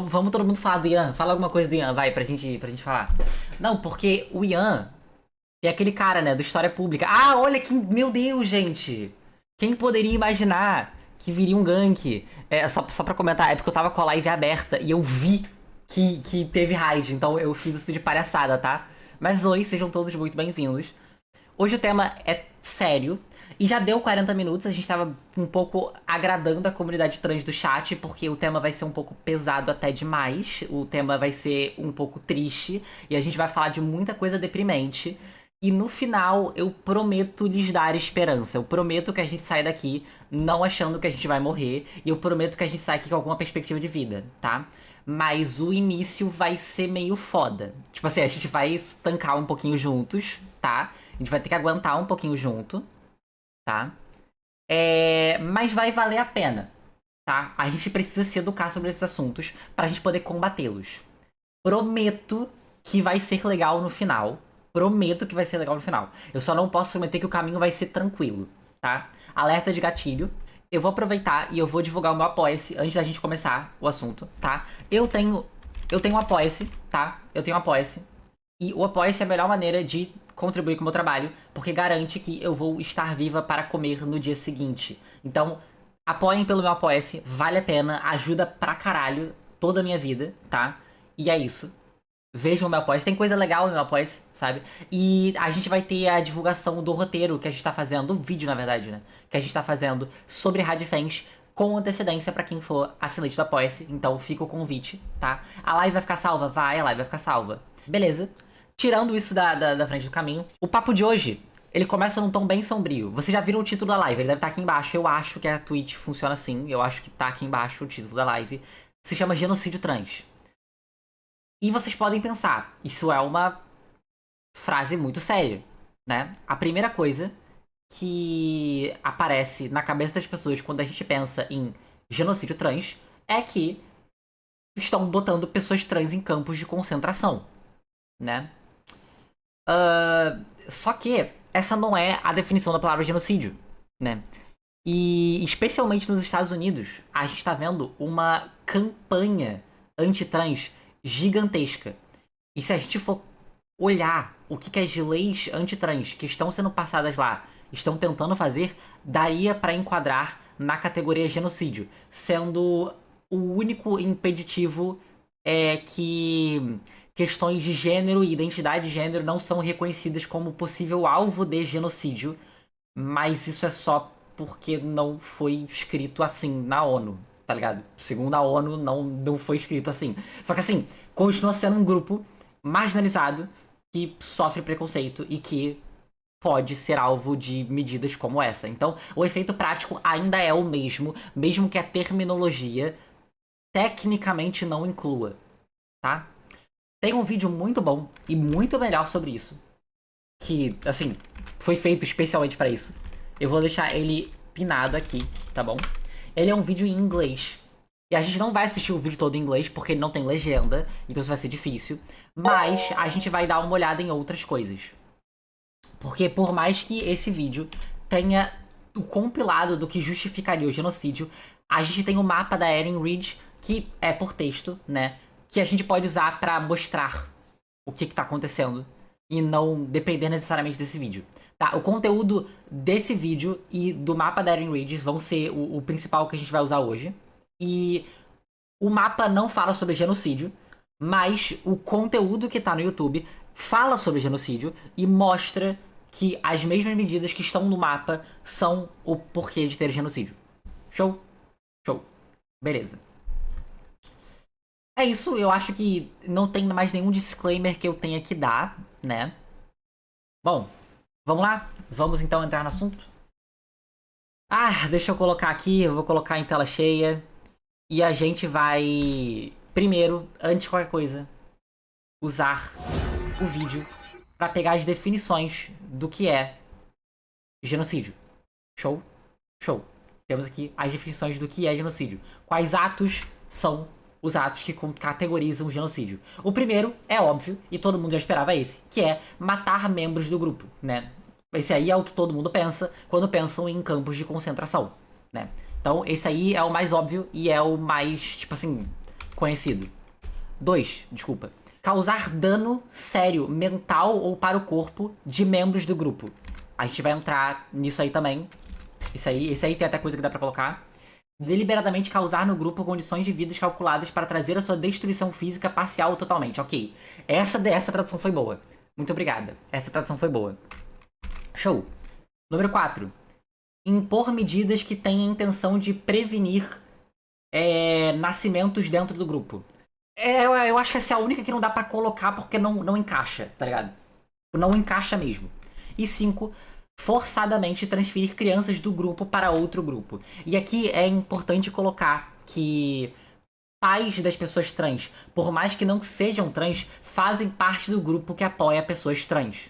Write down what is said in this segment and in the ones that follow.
Vamos todo mundo falar do Ian. Fala alguma coisa do Ian, vai, pra gente falar. Não, porque o Ian é aquele cara, né, do História Pública. Ah, olha que. Meu Deus, gente! Quem poderia imaginar que viria um gank? Só pra comentar, é porque eu tava com a live aberta e eu vi que teve raid, então eu fiz isso de palhaçada, tá? Mas oi, sejam todos muito bem-vindos. Hoje o tema é sério. E já deu 40 minutos, a gente tava um pouco agradando a comunidade trans do chat, porque o tema vai ser um pouco pesado até demais. O tema vai ser um pouco triste. E a gente vai falar de muita coisa deprimente. E no final, eu prometo lhes dar esperança. Eu prometo que a gente sai daqui não achando que a gente vai morrer. E eu prometo que a gente sai aqui com alguma perspectiva de vida, tá? Mas o início vai ser meio foda. Tipo assim, a gente vai tancar um pouquinho juntos, tá? A gente vai ter que aguentar um pouquinho junto, tá? Mas vai valer a pena, tá? A gente precisa se educar sobre esses assuntos pra gente poder combatê-los. Prometo que vai ser legal no final. Prometo que vai ser legal no final. Eu só não posso prometer que o caminho vai ser tranquilo, tá? Alerta de gatilho. Eu vou aproveitar e eu vou divulgar o meu Apoia-se antes da gente começar o assunto, tá? Eu tenho um Apoia-se, tá? Eu tenho um Apoia-se. E o Apoia-se é a melhor maneira de contribuir com o meu trabalho, porque garante que eu vou estar viva para comer no dia seguinte. Então, apoiem pelo meu Apoia-se, vale a pena, ajuda pra caralho toda a minha vida, tá? E é isso. Vejam o meu Apoia-se, tem coisa legal no meu Apoia-se, sabe? E a gente vai ter a divulgação do roteiro que a gente tá fazendo, do vídeo na verdade, né? Que a gente tá fazendo sobre Radfans com antecedência pra quem for assinante do Apoia-se. Então fica o convite, tá? A live vai ficar salva? Vai, a live vai ficar salva. Beleza. Tirando isso da frente do caminho, o papo de hoje, ele começa num tom bem sombrio. Vocês já viram o título da live, ele deve estar aqui embaixo. Eu acho que a Twitch funciona assim, eu acho que tá aqui embaixo o título da live. Se chama Genocídio Trans. E vocês podem pensar, isso é uma frase muito séria, né? A primeira coisa que aparece na cabeça das pessoas quando a gente pensa em genocídio trans é que estão botando pessoas trans em campos de concentração, né? Só que essa não é a definição da palavra genocídio, né? E especialmente nos Estados Unidos, a gente tá vendo uma campanha anti-trans gigantesca. E se a gente for olhar o que as leis anti-trans que estão sendo passadas lá estão tentando fazer, daria para enquadrar na categoria genocídio, sendo o único impeditivo que questões de gênero e identidade de gênero não são reconhecidas como possível alvo de genocídio, mas isso é só porque não foi escrito assim na ONU, tá ligado? Segundo a ONU, não foi escrito assim. Só que assim, continua sendo um grupo marginalizado que sofre preconceito e que pode ser alvo de medidas como essa. Então, o efeito prático ainda é o mesmo, mesmo que a terminologia tecnicamente não inclua, tá? Tem um vídeo muito bom e muito melhor sobre isso, que, assim, foi feito especialmente para isso. Eu vou deixar ele pinado aqui, tá bom? Ele é um vídeo em inglês. E a gente não vai assistir o vídeo todo em inglês, porque ele não tem legenda, então isso vai ser difícil. Mas a gente vai dar uma olhada em outras coisas. Porque por mais que esse vídeo tenha o compilado do que justificaria o genocídio, a gente tem o mapa da Erin Reed, que é por texto, né? Que a gente pode usar para mostrar o que tá acontecendo e não depender necessariamente desse vídeo. Tá, o conteúdo desse vídeo e do mapa da Erin Reed vão ser o principal que a gente vai usar hoje. E o mapa não fala sobre genocídio, mas o conteúdo que tá no YouTube fala sobre genocídio e mostra que as mesmas medidas que estão no mapa são o porquê de ter genocídio. Show? Show. Beleza. É isso, eu acho que não tem mais nenhum disclaimer que eu tenha que dar, né? Bom, vamos lá? Vamos então entrar no assunto? Ah, deixa eu colocar aqui, eu vou colocar em tela cheia. E a gente vai, primeiro, antes de qualquer coisa, usar o vídeo para pegar as definições do que é genocídio. Show? Show. Temos aqui as definições do que é genocídio. Quais atos são os atos que categorizam o genocídio? O primeiro é óbvio, e todo mundo já esperava esse, que é matar membros do grupo, né? Esse aí é o que todo mundo pensa quando pensam em campos de concentração, né? Então, esse aí é o mais óbvio e é o mais, tipo assim, conhecido. 2, desculpa. Causar dano sério, mental ou para o corpo de membros do grupo. A gente vai entrar nisso aí também. Esse aí tem até coisa que dá pra colocar. Deliberadamente causar no grupo condições de vida calculadas para trazer a sua destruição física parcial ou totalmente. Ok. Essa tradução foi boa. Muito obrigada. Essa tradução foi boa. Show. Número 4. Impor medidas que têm a intenção de prevenir nascimentos dentro do grupo. Eu acho que essa é a única que não dá pra colocar porque não encaixa, tá ligado? Não encaixa mesmo. E 5. Forçadamente transferir crianças do grupo para outro grupo. E aqui é importante colocar que pais das pessoas trans, por mais que não sejam trans, fazem parte do grupo que apoia pessoas trans.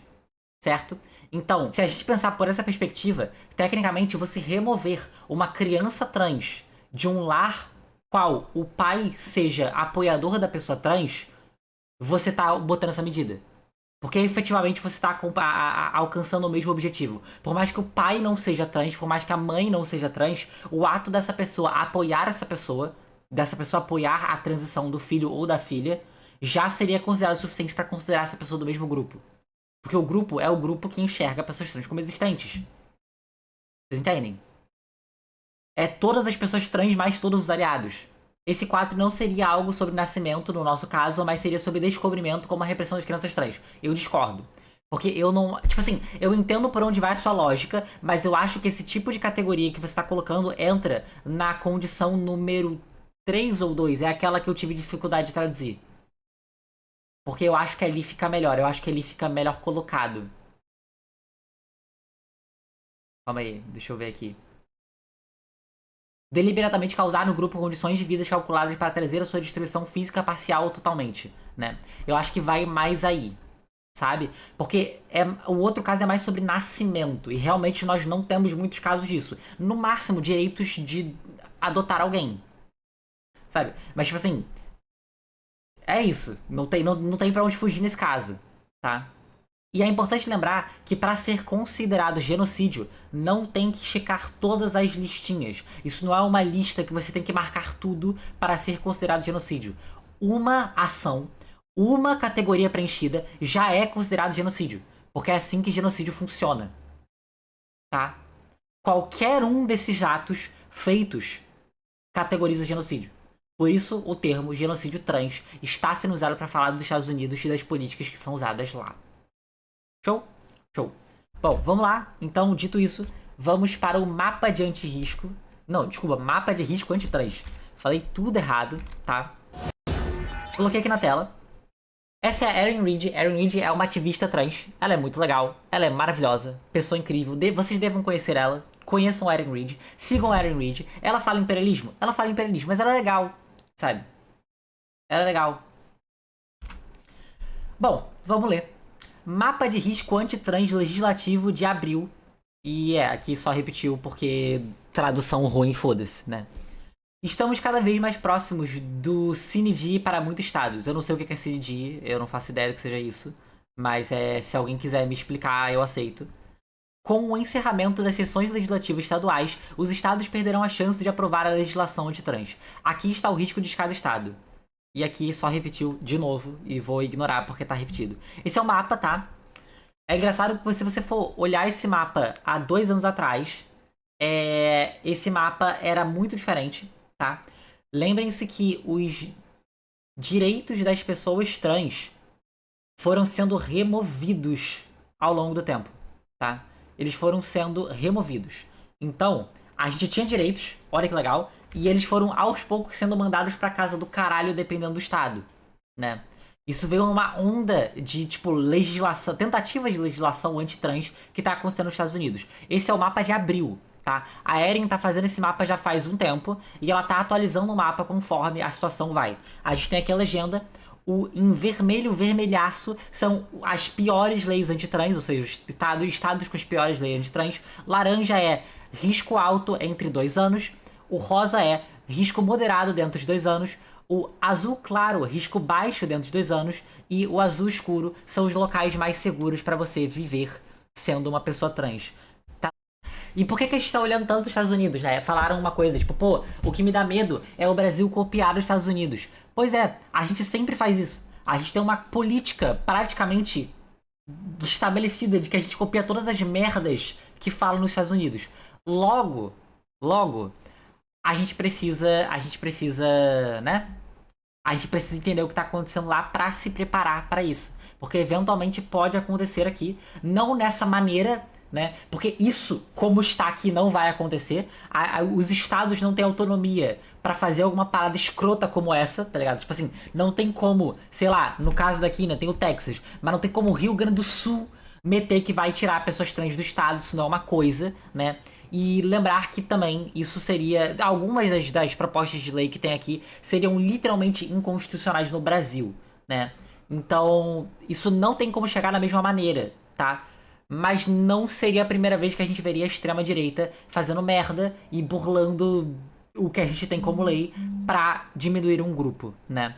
Certo? Então, se a gente pensar por essa perspectiva, tecnicamente você remover uma criança trans de um lar qual o pai seja apoiador da pessoa trans, você tá botando essa medida. Porque efetivamente você está alcançando o mesmo objetivo. Por mais que o pai não seja trans, por mais que a mãe não seja trans, o ato dessa pessoa apoiar essa pessoa, dessa pessoa apoiar a transição do filho ou da filha, já seria considerado o suficiente para considerar essa pessoa do mesmo grupo. Porque o grupo é o grupo que enxerga pessoas trans como existentes. Vocês entendem? É todas as pessoas trans mais todos os aliados. Esse 4 não seria algo sobre nascimento, no nosso caso, mas seria sobre descobrimento como a repressão das crianças trans. Eu discordo. Porque eu não... Tipo assim, eu entendo por onde vai a sua lógica, mas eu acho que esse tipo de categoria que você está colocando entra na condição número 3 ou 2. É aquela que eu tive dificuldade de traduzir. Porque eu acho que ali fica melhor. Eu acho que ali fica melhor colocado. Calma aí, deixa eu ver aqui. Deliberadamente causar no grupo condições de vida calculadas para trazer a sua destruição física parcial ou totalmente, né? Eu acho que vai mais aí, sabe? Porque o outro caso é mais sobre nascimento, e realmente nós não temos muitos casos disso. No máximo, direitos de adotar alguém, sabe? Mas, tipo assim, é isso. Não tem pra onde fugir nesse caso, tá? E é importante lembrar que para ser considerado genocídio, não tem que checar todas as listinhas. Isso não é uma lista que você tem que marcar tudo para ser considerado genocídio. Uma ação, uma categoria preenchida já é considerado genocídio. Porque é assim que genocídio funciona. Tá? Qualquer um desses atos feitos categoriza genocídio. Por isso, o termo genocídio trans está sendo usado para falar dos Estados Unidos e das políticas que são usadas lá. Show? Show. Bom, vamos lá. Então, dito isso, vamos para o mapa de anti-risco. Não, desculpa, mapa de risco anti-trans. Falei tudo errado, tá? Coloquei aqui na tela. Essa é a Erin Reed. Erin Reed é uma ativista trans. Ela é muito legal. Ela é maravilhosa. Pessoa incrível. Vocês devem conhecer ela. Conheçam a Erin Reed. Sigam a Erin Reed. Ela fala imperialismo? Ela fala imperialismo, mas ela é legal. Sabe? Ela é legal. Bom, vamos ler. Mapa de risco antitrans legislativo de abril. E aqui só repetiu porque tradução ruim, foda-se, né? Estamos cada vez mais próximos do CineD para muitos estados. Eu não sei o que é CineD, eu não faço ideia do que seja isso. Mas se alguém quiser me explicar, eu aceito. Com o encerramento das sessões legislativas estaduais, os estados perderão a chance de aprovar a legislação antitrans. Aqui está o risco de cada estado. E aqui só repetiu de novo e vou ignorar porque tá repetido. Esse é o mapa, tá? É engraçado que se você for olhar esse mapa há 2 anos atrás, esse mapa era muito diferente, tá? Lembrem-se que os direitos das pessoas trans foram sendo removidos ao longo do tempo, tá? Eles foram sendo removidos. Então, a gente tinha direitos, olha que legal, e eles foram aos poucos sendo mandados pra casa do caralho dependendo do estado, né? Isso veio numa onda de, tipo, legislação, tentativas de legislação anti-trans que tá acontecendo nos Estados Unidos. Esse é o mapa de abril, tá? A Erin tá fazendo esse mapa já faz um tempo e ela tá atualizando o mapa conforme a situação vai. A gente tem aqui a legenda. Em vermelho, vermelhaço, são as piores leis antitrans, ou seja, os estados com as piores leis antitrans. Laranja é risco alto entre 2 anos. O rosa é risco moderado dentro de 2 anos. O azul claro, risco baixo dentro de 2 anos. E o azul escuro são os locais mais seguros para você viver sendo uma pessoa trans. Tá? E por que a gente tá olhando tanto os Estados Unidos, né? Falaram uma coisa, tipo, pô, o que me dá medo é o Brasil copiar os Estados Unidos. Pois é, a gente sempre faz isso. A gente tem uma política praticamente estabelecida de que a gente copia todas as merdas que falam nos Estados Unidos. Logo, logo, a gente precisa, né? A gente precisa entender o que tá acontecendo lá pra se preparar pra isso. Porque eventualmente pode acontecer aqui, não nessa maneira, né? Porque isso, como está aqui, não vai acontecer. Os estados não têm autonomia pra fazer alguma parada escrota como essa, tá ligado? Tipo assim, não tem como, sei lá, no caso daqui, né, tem o Texas, mas não tem como o Rio Grande do Sul meter que vai tirar pessoas trans do estado, isso não é uma coisa, né? E lembrar que também isso seria. Algumas das propostas de lei que tem aqui seriam literalmente inconstitucionais no Brasil, né? Então, isso não tem como chegar da mesma maneira, tá? Mas não seria a primeira vez que a gente veria a extrema-direita fazendo merda e burlando o que a gente tem como lei pra diminuir um grupo, né?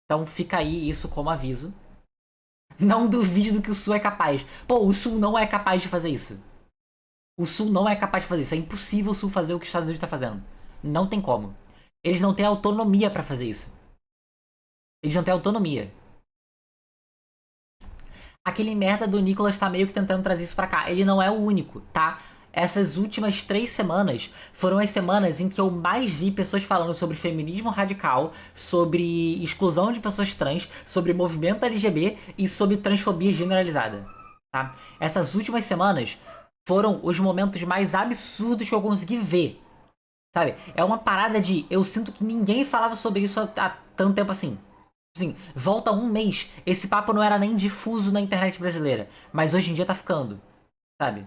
Então fica aí isso como aviso. Não duvide do que o Sul é capaz. Pô, o Sul não é capaz de fazer isso. O Sul não é capaz de fazer isso. É impossível o Sul fazer o que os Estados Unidos está fazendo. Não tem como. Eles não têm autonomia pra fazer isso. Eles não têm autonomia. Aquele merda do Nicolas tá meio que tentando trazer isso pra cá. Ele não é o único, tá? Essas últimas 3 semanas foram as semanas em que eu mais vi pessoas falando sobre feminismo radical, sobre exclusão de pessoas trans, sobre movimento LGBT e sobre transfobia generalizada, tá? Essas últimas semanas foram os momentos mais absurdos que eu consegui ver, sabe? É uma parada de... Eu sinto que ninguém falava sobre isso há tanto tempo assim. Assim, volta um mês, esse papo não era nem difuso na internet brasileira, mas hoje em dia tá ficando, sabe?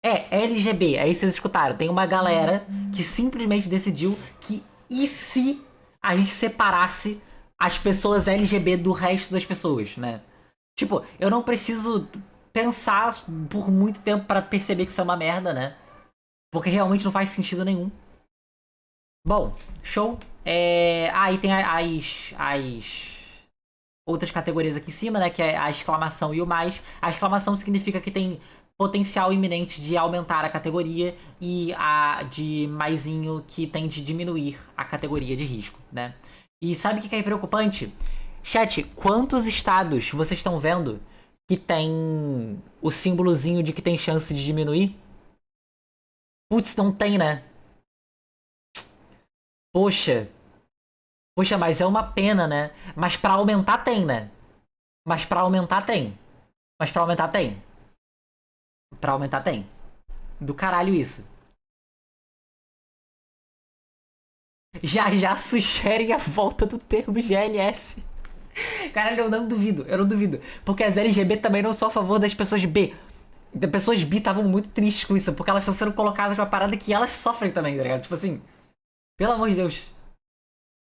É LGB, é isso que vocês escutaram. Tem uma galera que simplesmente decidiu que e se a gente separasse as pessoas LGB do resto das pessoas, né? Tipo, eu não preciso pensar por muito tempo pra perceber que isso é uma merda, né? Porque realmente não faz sentido nenhum. Bom, show. E tem as outras categorias aqui em cima, né? Que é a exclamação e o mais. A exclamação significa que tem potencial iminente de aumentar a categoria e a de maisinho que tem de diminuir a categoria de risco, né? E sabe o que é preocupante? Chat, quantos estados vocês estão vendo que tem o símbolozinho de que tem chance de diminuir? Putz, não tem, né? Poxa, poxa, mas é uma pena, né? Mas pra aumentar tem, né? Mas pra aumentar tem. Mas pra aumentar tem. Pra aumentar tem. Do caralho isso. Já já sugerem a volta do termo GLS. Caralho, eu não duvido, eu não duvido. Porque as LGB também não são a favor das pessoas B. As pessoas B estavam muito tristes com isso, porque elas estão sendo colocadas numa parada que elas sofrem também, tá ligado? Tipo assim, pelo amor de Deus.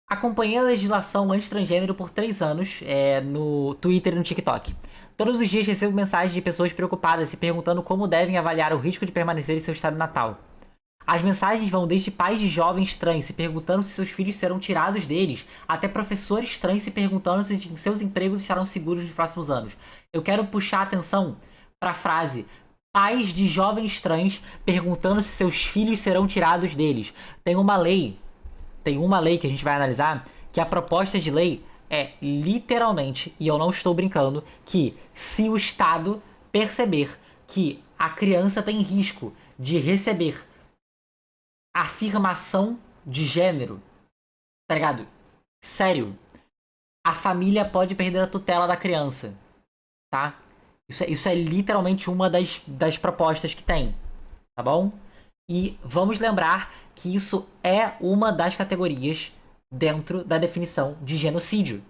Acompanhei a legislação anti-transgênero por 3 anos no Twitter e no TikTok. Todos os dias recebo mensagens de pessoas preocupadas se perguntando como devem avaliar o risco de permanecer em seu estado natal. As mensagens vão desde pais de jovens trans se perguntando se seus filhos serão tirados deles, até professores trans se perguntando se seus empregos estarão seguros nos próximos anos. Eu quero puxar a atenção para a frase pais de jovens trans perguntando se seus filhos serão tirados deles. Tem uma lei que a gente vai analisar que a proposta de lei é literalmente, e eu não estou brincando, que se o Estado perceber que a criança tem risco de receber afirmação de gênero, tá ligado? Sério, a família pode perder a tutela da criança, tá? Isso é literalmente uma das propostas que tem, tá bom? E vamos lembrar que isso é uma das categorias dentro da definição de genocídio.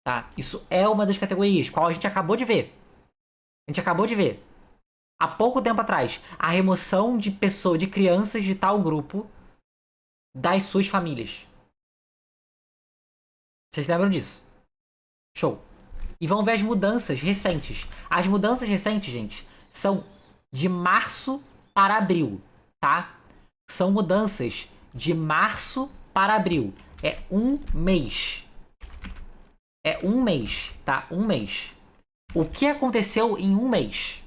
Tá? Isso é uma das categorias, qual a gente acabou de ver. A gente acabou de ver. Há pouco tempo atrás, a remoção de pessoas, de crianças de tal grupo das suas famílias. Vocês lembram disso? Show. E vamos ver as mudanças recentes. As mudanças recentes, gente, são de março para abril, tá? São mudanças de março para abril. É um mês. É um mês, tá? Um mês. O que aconteceu em um mês?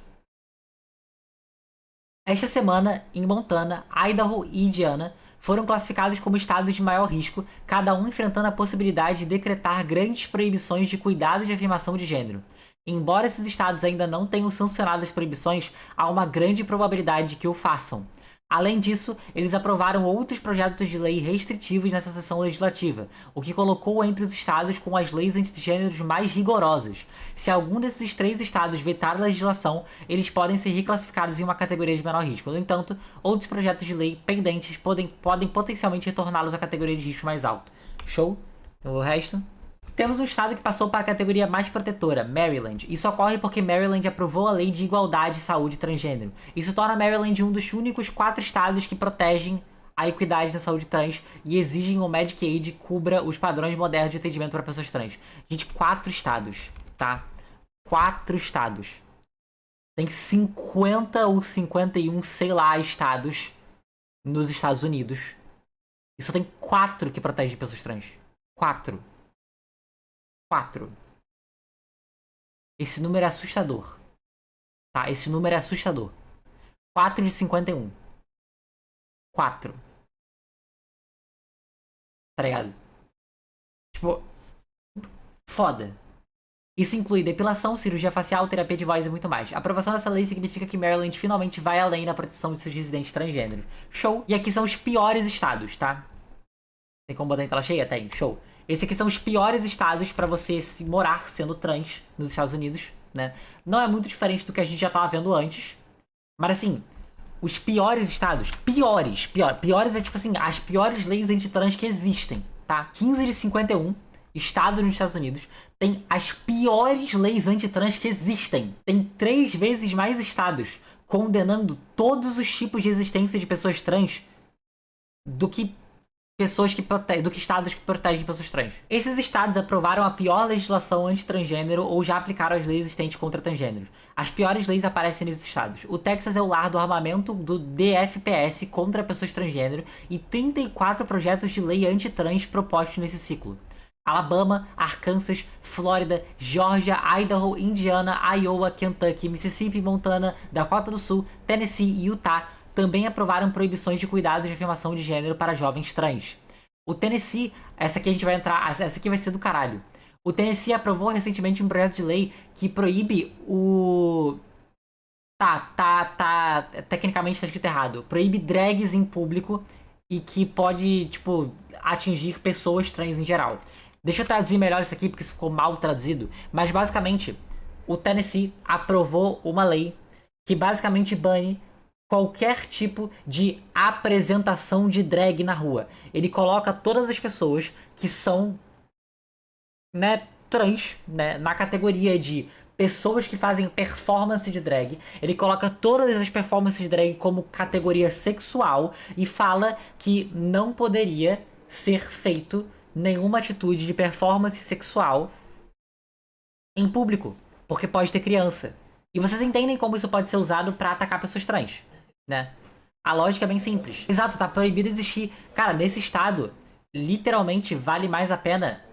Esta semana, em Montana, Idaho e Indiana foram classificados como estados de maior risco, cada um enfrentando a possibilidade de decretar grandes proibições de cuidados de afirmação de gênero. Embora esses estados ainda não tenham sancionado as proibições, há uma grande probabilidade de que o façam. Além disso, eles aprovaram outros projetos de lei restritivos nessa sessão legislativa, o que colocou entre os estados com as leis antigêneros mais rigorosas. Se algum desses 3 estados vetar a legislação, eles podem ser reclassificados em uma categoria de menor risco. No entanto, outros projetos de lei pendentes podem potencialmente retorná-los à categoria de risco mais alto. Show? O resto? Temos um estado que passou para a categoria mais protetora, Maryland. Isso ocorre porque Maryland aprovou a lei de igualdade de saúde transgênero. Isso torna Maryland um dos únicos 4 estados que protegem a equidade na saúde trans e exigem que o Medicaid cubra os padrões modernos de atendimento para pessoas trans. Gente, 4 estados, tá? 4 estados. Tem 50 ou 51, sei lá, estados nos Estados Unidos. E só tem 4 que protegem pessoas trans. 4. 4. Esse número é assustador. Tá? Esse número é assustador. 4 de 51. 4. Tá ligado? Tipo, foda. Isso inclui depilação, cirurgia facial, terapia de voz e muito mais. A aprovação dessa lei significa que Maryland finalmente vai além na proteção de seus residentes transgêneros. Show! E aqui são os piores estados, tá? Tem como botar em tela cheia? Tem. Show. Esses aqui são os piores estados pra você se morar sendo trans nos Estados Unidos, né? Não é muito diferente do que a gente já tava vendo antes. Mas assim, os piores estados, piores é tipo assim, as piores leis antitrans que existem, tá? 15 de 51 estados nos Estados Unidos tem as piores leis antitrans que existem. Tem 3 vezes mais estados condenando todos os tipos de existência de pessoas trans do que do que estados que protegem pessoas trans. Esses estados aprovaram a pior legislação anti-transgênero ou já aplicaram as leis existentes contra transgêneros. As piores leis aparecem nesses estados. O Texas é o lar do armamento do DFPS contra pessoas transgênero e 34 projetos de lei anti-trans propostos nesse ciclo. Alabama, Arkansas, Flórida, Geórgia, Idaho, Indiana, Iowa, Kentucky, Mississippi, Montana, Dakota do Sul, Tennessee e Utah também aprovaram proibições de cuidados de afirmação de gênero para jovens trans. O Tennessee, essa aqui a gente vai entrar, essa aqui vai ser do caralho. O Tennessee aprovou recentemente um projeto de lei que proíbe o... Tecnicamente tá escrito errado. Proíbe drags em público e que pode, tipo, atingir pessoas trans em geral. Deixa eu traduzir melhor isso aqui porque isso ficou mal traduzido. Mas basicamente, o Tennessee aprovou uma lei que basicamente bane qualquer tipo de apresentação de drag na rua. Ele coloca todas as pessoas que são, né, trans, né, na categoria de pessoas que fazem performance de drag. Ele coloca todas as performances de drag como categoria sexual e fala que não poderia ser feito nenhuma atitude de performance sexual em público, porque pode ter criança. E vocês entendem como isso pode ser usado pra atacar pessoas trans, né? A lógica é bem simples. Exato, tá proibido existir. Cara, nesse estado, literalmente vale mais a pena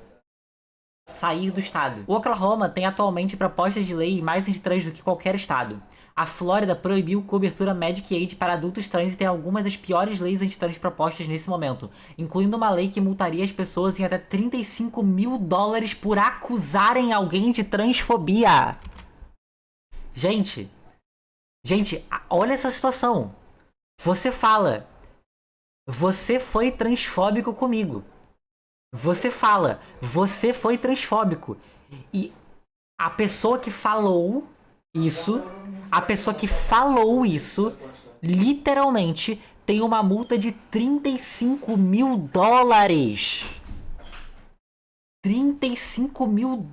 sair do estado. O Oklahoma tem atualmente propostas de lei mais anti-trans do que qualquer estado. A Flórida proibiu cobertura Medicaid para adultos trans e tem algumas das piores leis antitrans propostas nesse momento, incluindo uma lei que multaria as pessoas em até $35 mil por acusarem alguém de transfobia. Gente, olha essa situação. Você fala, você foi transfóbico comigo. Você fala, você foi transfóbico. E a pessoa que falou isso, literalmente tem uma multa de $35 mil. $35 mil.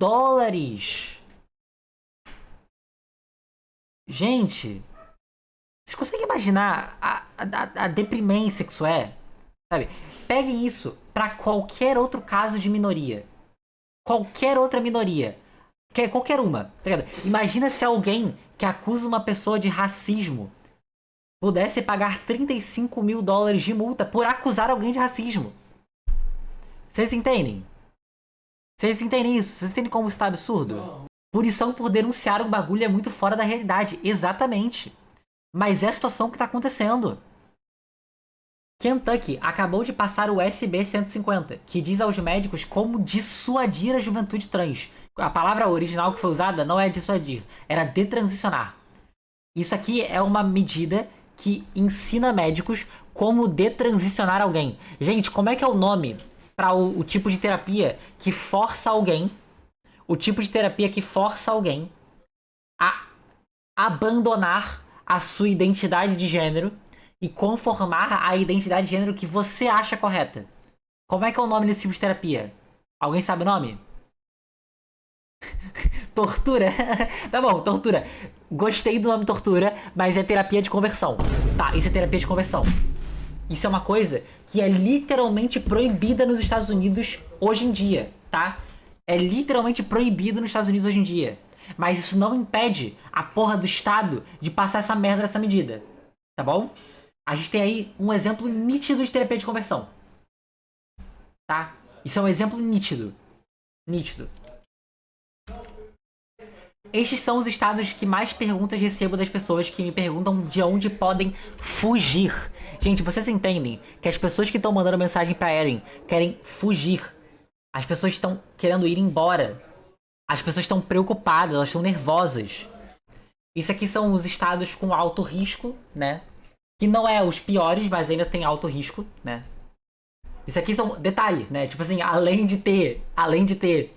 Gente, vocês conseguem imaginar a deprimência que isso é? Sabe? Peguem isso pra qualquer outro caso de minoria. Qualquer outra minoria. Qualquer uma, tá ligado? Imagina se alguém que acusa uma pessoa de racismo pudesse pagar $35 mil de multa por acusar alguém de racismo. Vocês entendem? Vocês entendem isso? Vocês entendem como isso tá absurdo? Punição por denunciar um bagulho é muito fora da realidade. Exatamente. Mas é a situação que tá acontecendo. Kentucky acabou de passar o SB 150, que diz aos médicos como dissuadir a juventude trans. A palavra original que foi usada não é dissuadir, era detransicionar. Isso aqui é uma medida que ensina médicos como detransicionar alguém. Gente, como é que é o nome para o tipo de terapia que força alguém, o tipo de terapia que força alguém a abandonar a sua identidade de gênero e conformar a identidade de gênero que você acha correta? Como é que é o nome desse tipo de terapia? Alguém sabe o nome? Tortura? Tá bom, tortura. Gostei do nome tortura, mas é terapia de conversão. Tá, isso é terapia de conversão. Isso é uma coisa que é literalmente proibida nos Estados Unidos hoje em dia, tá? É literalmente proibido nos Estados Unidos hoje em dia. Mas isso não impede a porra do Estado de passar essa merda dessa medida. Tá bom? A gente tem aí um exemplo nítido de terapia de conversão. Tá? Isso é um exemplo nítido. Nítido. Estes são os estados que mais perguntas recebo das pessoas que me perguntam de onde podem fugir. Gente, vocês entendem que as pessoas que estão mandando mensagem pra Erin querem fugir. As pessoas estão querendo ir embora. As pessoas estão preocupadas, elas estão nervosas. Isso aqui são os estados com alto risco, né? Que não é os piores, mas ainda tem alto risco, né? Isso aqui são detalhe, né? Tipo assim, além de ter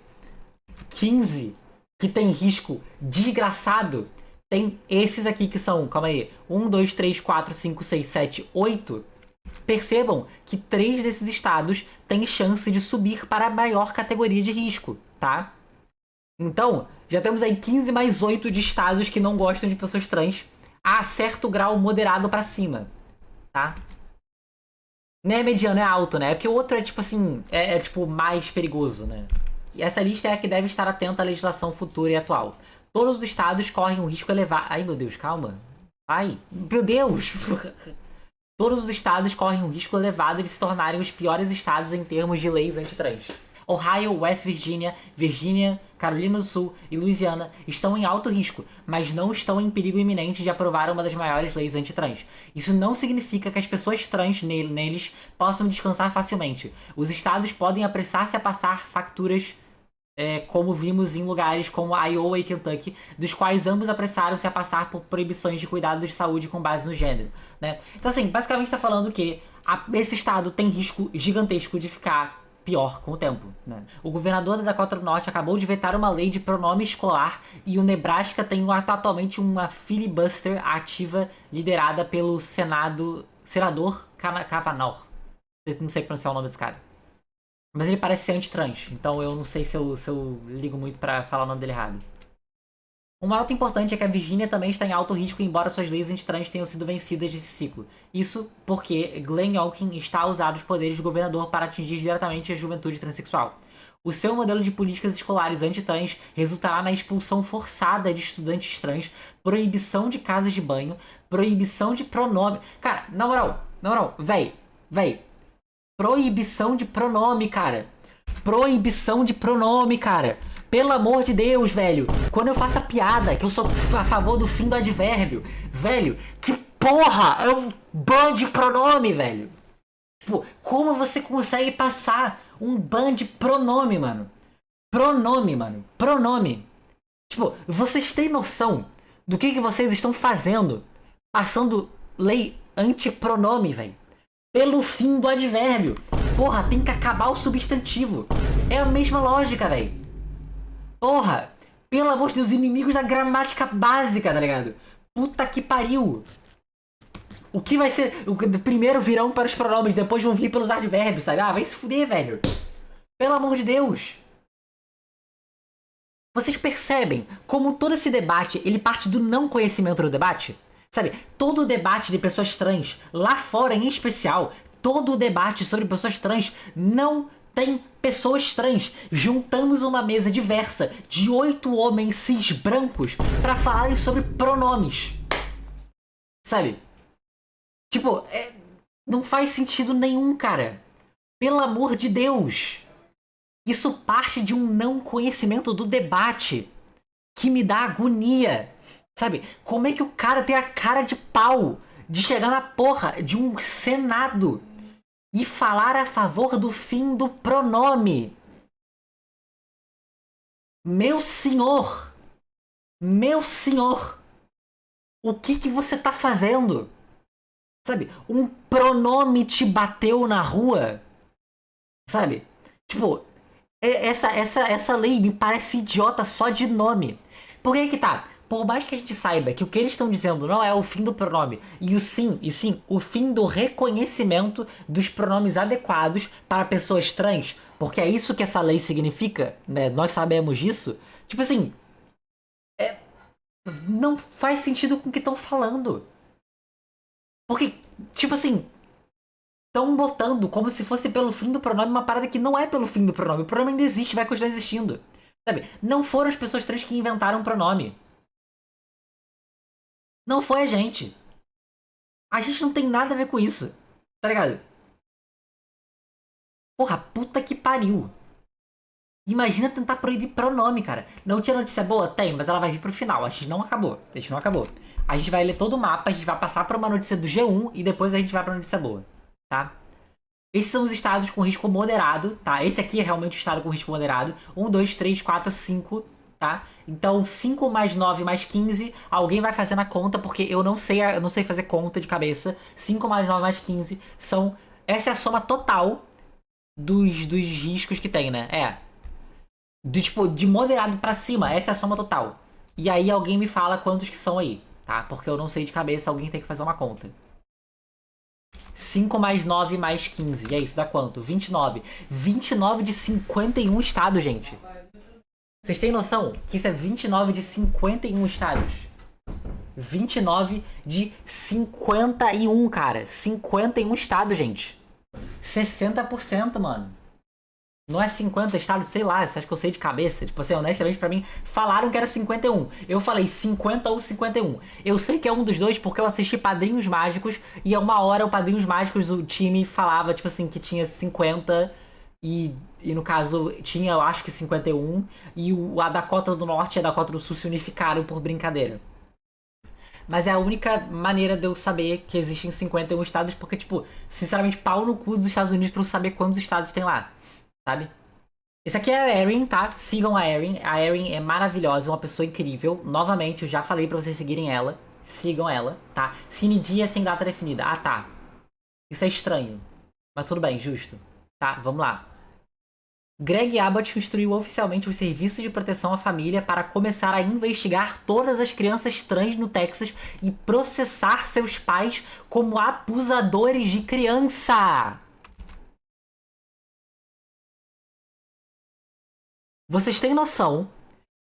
15 que tem risco desgraçado, tem esses aqui que são, calma aí, 1, 2, 3, 4, 5, 6, 7, 8. Percebam que 3 desses estados têm chance de subir para a maior categoria de risco, tá? Então, já temos aí 15 mais 8 de estados que não gostam de pessoas trans a certo grau moderado para cima, tá? Não é mediano, é alto, né? É porque o outro é tipo assim, é tipo mais perigoso, né? E essa lista é a que deve estar atenta à legislação futura e atual. Todos os estados correm um risco elevado. Ai, meu Deus, calma. Ai, meu Deus! Todos os estados correm um risco elevado de se tornarem os piores estados em termos de leis antitrans. Ohio, West Virginia, Virgínia, Carolina do Sul e Louisiana estão em alto risco, mas não estão em perigo iminente de aprovar uma das maiores leis antitrans. Isso não significa que as pessoas trans neles possam descansar facilmente. Os estados podem apressar-se a passar facturas como vimos em lugares como Iowa e Kentucky, dos quais ambos apressaram-se a passar por proibições de cuidados de saúde com base no gênero, né? Então, assim, basicamente está falando que esse estado tem risco gigantesco de ficar pior com o tempo, né? O governador da Dakota do Norte acabou de vetar uma lei de pronome escolar e o Nebraska tem atualmente uma filibuster ativa liderada pelo senador Kavanaugh. Não sei pronunciar o nome desse cara. Mas ele parece ser anti-trans, então eu não sei se eu ligo muito pra falar o nome dele errado. Uma nota importante é que a Virgínia também está em alto risco, embora suas leis anti-trans tenham sido vencidas nesse ciclo. Isso porque Glenn Youngkin está a usar os poderes do governador para atingir diretamente a juventude transexual. O seu modelo de políticas escolares anti-trans resultará na expulsão forçada de estudantes trans, proibição de casas de banho, proibição de pronome... Cara, na moral, véi, proibição de pronome, cara. Proibição de pronome, cara. Pelo amor de Deus, velho. Quando eu faço a piada que eu sou a favor do fim do advérbio, velho, que porra é um ban de pronome, velho? Tipo, como você consegue passar um ban de pronome, mano? Pronome, mano. Pronome. Tipo, vocês têm noção do que vocês estão fazendo passando lei anti-pronome, velho? Pelo fim do advérbio. Porra, tem que acabar o substantivo. É a mesma lógica, velho. Porra, pelo amor de Deus, inimigos da gramática básica, tá ligado? Puta que pariu. O que vai ser... Primeiro virão para os pronomes, depois vão vir pelos advérbios, sabe? Ah, vai se fuder, velho. Pelo amor de Deus. Vocês percebem como todo esse debate, ele parte do não conhecimento do debate? Sabe, todo o debate de pessoas trans, lá fora em especial, todo o debate sobre pessoas trans não tem pessoas trans. Juntamos uma mesa diversa de 8 homens cis brancos para falarem sobre pronomes. Sabe? Tipo, não faz sentido nenhum, cara. Pelo amor de Deus. Isso parte de um não conhecimento do debate que me dá agonia. Sabe? Como é que o cara tem a cara de pau de chegar na porra de um Senado e falar a favor do fim do pronome? Meu senhor! Meu senhor! O que você tá fazendo? Sabe? Um pronome te bateu na rua? Sabe? Tipo, essa lei me parece idiota só de nome. Por que tá? Por mais que a gente saiba que o que eles estão dizendo não é o fim do pronome, e sim, o fim do reconhecimento dos pronomes adequados para pessoas trans, porque é isso que essa lei significa, né? Nós sabemos disso. Tipo assim, não faz sentido com o que estão falando. Porque, tipo assim, estão botando como se fosse pelo fim do pronome uma parada que não é pelo fim do pronome. O pronome ainda existe, vai continuar existindo. Sabe? Não foram as pessoas trans que inventaram o pronome. Não foi a gente. A gente não tem nada a ver com isso. Tá ligado? Porra, puta que pariu. Imagina tentar proibir pronome, cara. Não tinha notícia boa? Tem, mas ela vai vir pro final. A gente não acabou. A gente não acabou. A gente vai ler todo o mapa, a gente vai passar pra uma notícia do G1 e depois a gente vai pra notícia boa. Tá? Esses são os estados com risco moderado, tá? Esse aqui é realmente o estado com risco moderado. 1, 2, 3, 4, 5, tá? Então 5 mais 9 mais 15, alguém vai fazer na conta, porque eu não sei fazer conta de cabeça. 5 mais 9 mais 15 são... Essa é a soma total dos riscos que tem, né? Tipo, de moderado pra cima, essa é a soma total. E aí alguém me fala quantos que são aí, tá? Porque eu não sei de cabeça, alguém tem que fazer uma conta. 5 mais 9 mais 15. E é isso, dá quanto? 29. 29 de 51 estados, gente. Vocês têm noção que isso é 29 de 51 estados? 29 de 51, cara. 51 estados, gente. 60%, mano. Não é 50 estados, sei lá, você acha que eu sei de cabeça? Tipo assim, honestamente, pra mim, falaram que era 51. Eu falei 50 ou 51. Eu sei que é um dos dois porque eu assisti Padrinhos Mágicos e a uma hora o Padrinhos Mágicos, o time falava, tipo assim, que tinha 50 e no caso tinha, eu acho que 51 e a Dakota do Norte e a Dakota do Sul se unificaram por brincadeira. Mas é a única maneira de eu saber que existem 51 estados porque, tipo, sinceramente, pau no cu dos Estados Unidos pra eu saber quantos estados tem lá. Sabe? Esse aqui é a Erin, tá? Sigam a Erin. A Erin é maravilhosa, uma pessoa incrível. Novamente, eu já falei pra vocês seguirem ela. Sigam ela, tá? Cine dia sem data definida. Ah, tá. Isso é estranho. Mas tudo bem, justo. Tá, vamos lá. Greg Abbott instruiu oficialmente os serviços de proteção à família para começar a investigar todas as crianças trans no Texas e processar seus pais como abusadores de criança. Vocês têm noção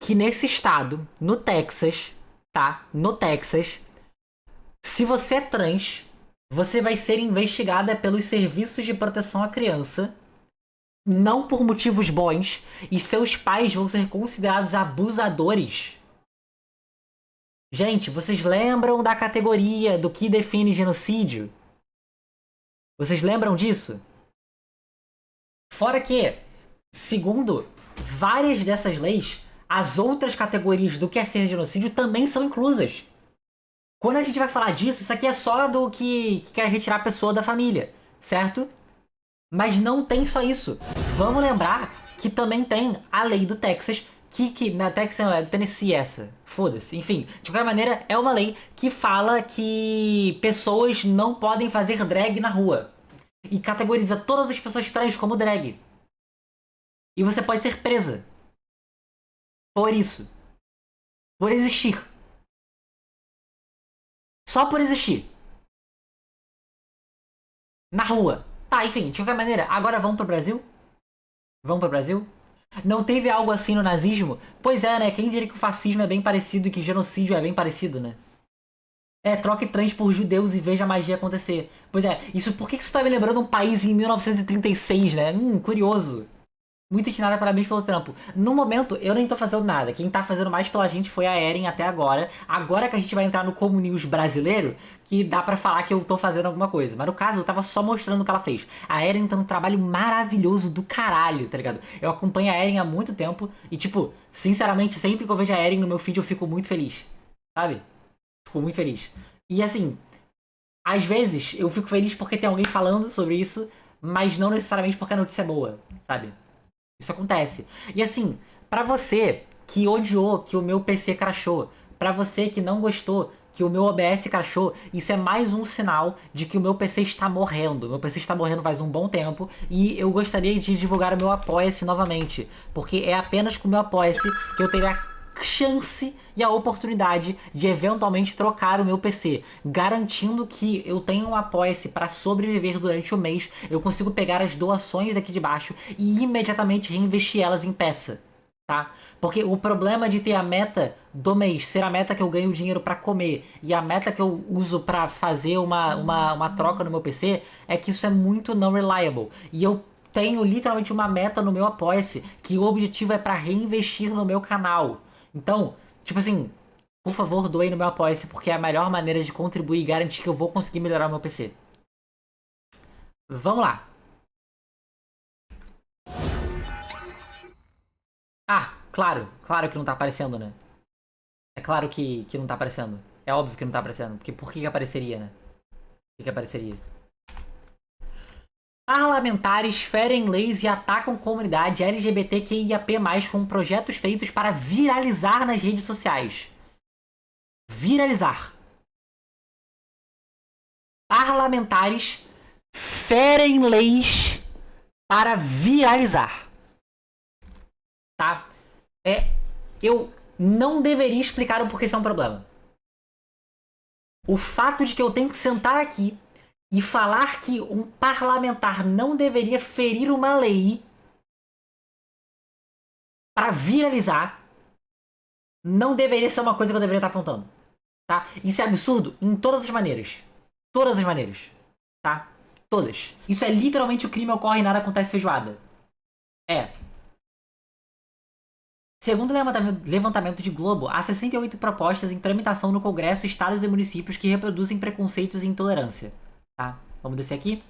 que nesse estado, no Texas, tá? No Texas, se você é trans, você vai ser investigada pelos serviços de proteção à criança, não por motivos bons, e seus pais vão ser considerados abusadores. Gente, vocês lembram da categoria do que define genocídio? Vocês lembram disso? Fora que, segundo várias dessas leis, as outras categorias do que é ser genocídio também são inclusas. Quando a gente vai falar disso, isso aqui é só do que quer retirar a pessoa da família, certo? Mas não tem só isso. Vamos lembrar que também tem a lei do Texas, que na Texas é Tennessee essa. Foda-se. Enfim, de qualquer maneira, é uma lei que fala que pessoas não podem fazer drag na rua. E categoriza todas as pessoas trans como drag. E você pode ser presa. Por isso. Por existir. Só por existir. Na rua. Tá, enfim, de qualquer maneira, agora vamos pro Brasil? Vamos pro Brasil? Não teve algo assim no nazismo? Pois é, né? Quem diria que o fascismo é bem parecido e que genocídio é bem parecido, né? Troque trans por judeus e veja a magia acontecer. Pois é, isso por que isso tá me lembrando um país em 1936, né? Curioso. Muito nada, parabéns pelo trampo. No momento, eu nem tô fazendo nada. Quem tá fazendo mais pela gente foi a Eren até agora. Agora que a gente vai entrar no Como News brasileiro, que dá pra falar que eu tô fazendo alguma coisa. Mas no caso, eu tava só mostrando o que ela fez. A Eren tá um trabalho maravilhoso do caralho, tá ligado? Eu acompanho a Eren há muito tempo e, tipo, sinceramente, sempre que eu vejo a Eren no meu feed, eu fico muito feliz. sabe? Fico muito feliz. E assim, às vezes eu fico feliz porque tem alguém falando sobre isso, mas não necessariamente porque a notícia é boa, sabe? Isso acontece. E assim, pra você que odiou que o meu PC crashou, pra você que não gostou que o meu OBS crashou, isso é mais um sinal de que o meu PC está morrendo. O meu PC está morrendo faz um bom tempo e eu gostaria de divulgar o meu Apoia-se novamente, porque é apenas com o meu Apoia-se que eu teria chance e a oportunidade de eventualmente trocar o meu PC, garantindo que eu tenha um Apoia-se para sobreviver durante o mês. Eu consigo pegar as doações daqui de baixo e imediatamente reinvestir elas em peça, tá? Porque o problema de ter a meta do mês ser a meta que eu ganho dinheiro para comer e a meta que eu uso para fazer uma troca no meu PC é que isso é muito não reliable. E eu tenho literalmente uma meta no meu Apoia-se que o objetivo é para reinvestir no meu canal. Então, tipo assim, por favor, doe no meu Apoia-se, porque é a melhor maneira de contribuir e garantir que eu vou conseguir melhorar o meu PC. Vamos lá. Ah, claro que não tá aparecendo, né? É claro que não tá aparecendo. É óbvio que não tá aparecendo, porque por que apareceria, né? Por que apareceria? Parlamentares ferem leis e atacam comunidade LGBTQIAP+, com projetos feitos para viralizar nas redes sociais. Viralizar. Parlamentares ferem leis para viralizar. Tá? Eu não deveria explicar o porquê isso é um problema. O fato de que eu tenho que sentar aqui e falar que um parlamentar não deveria ferir uma lei para viralizar não deveria ser uma coisa que eu deveria estar apontando. Tá? Isso é absurdo em todas as maneiras. Todas as maneiras. Tá? Todas. Isso é literalmente o crime ocorre e nada acontece feijoada. É. Segundo o levantamento de Globo, há 68 propostas em tramitação no Congresso, estados e municípios que reproduzem preconceitos e intolerância. Tá? Vamos descer aqui.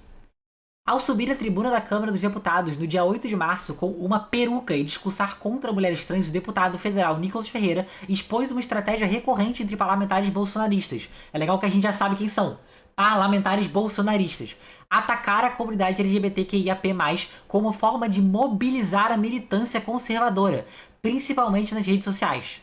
Ao subir à tribuna da Câmara dos Deputados no dia 8 de março com uma peruca e discursar contra mulheres trans, o deputado federal Nicolas Ferreira expôs uma estratégia recorrente entre parlamentares bolsonaristas. É legal que a gente já sabe quem são. Parlamentares bolsonaristas. Atacar a comunidade LGBTQIAP+, como forma de mobilizar a militância conservadora, principalmente nas redes sociais.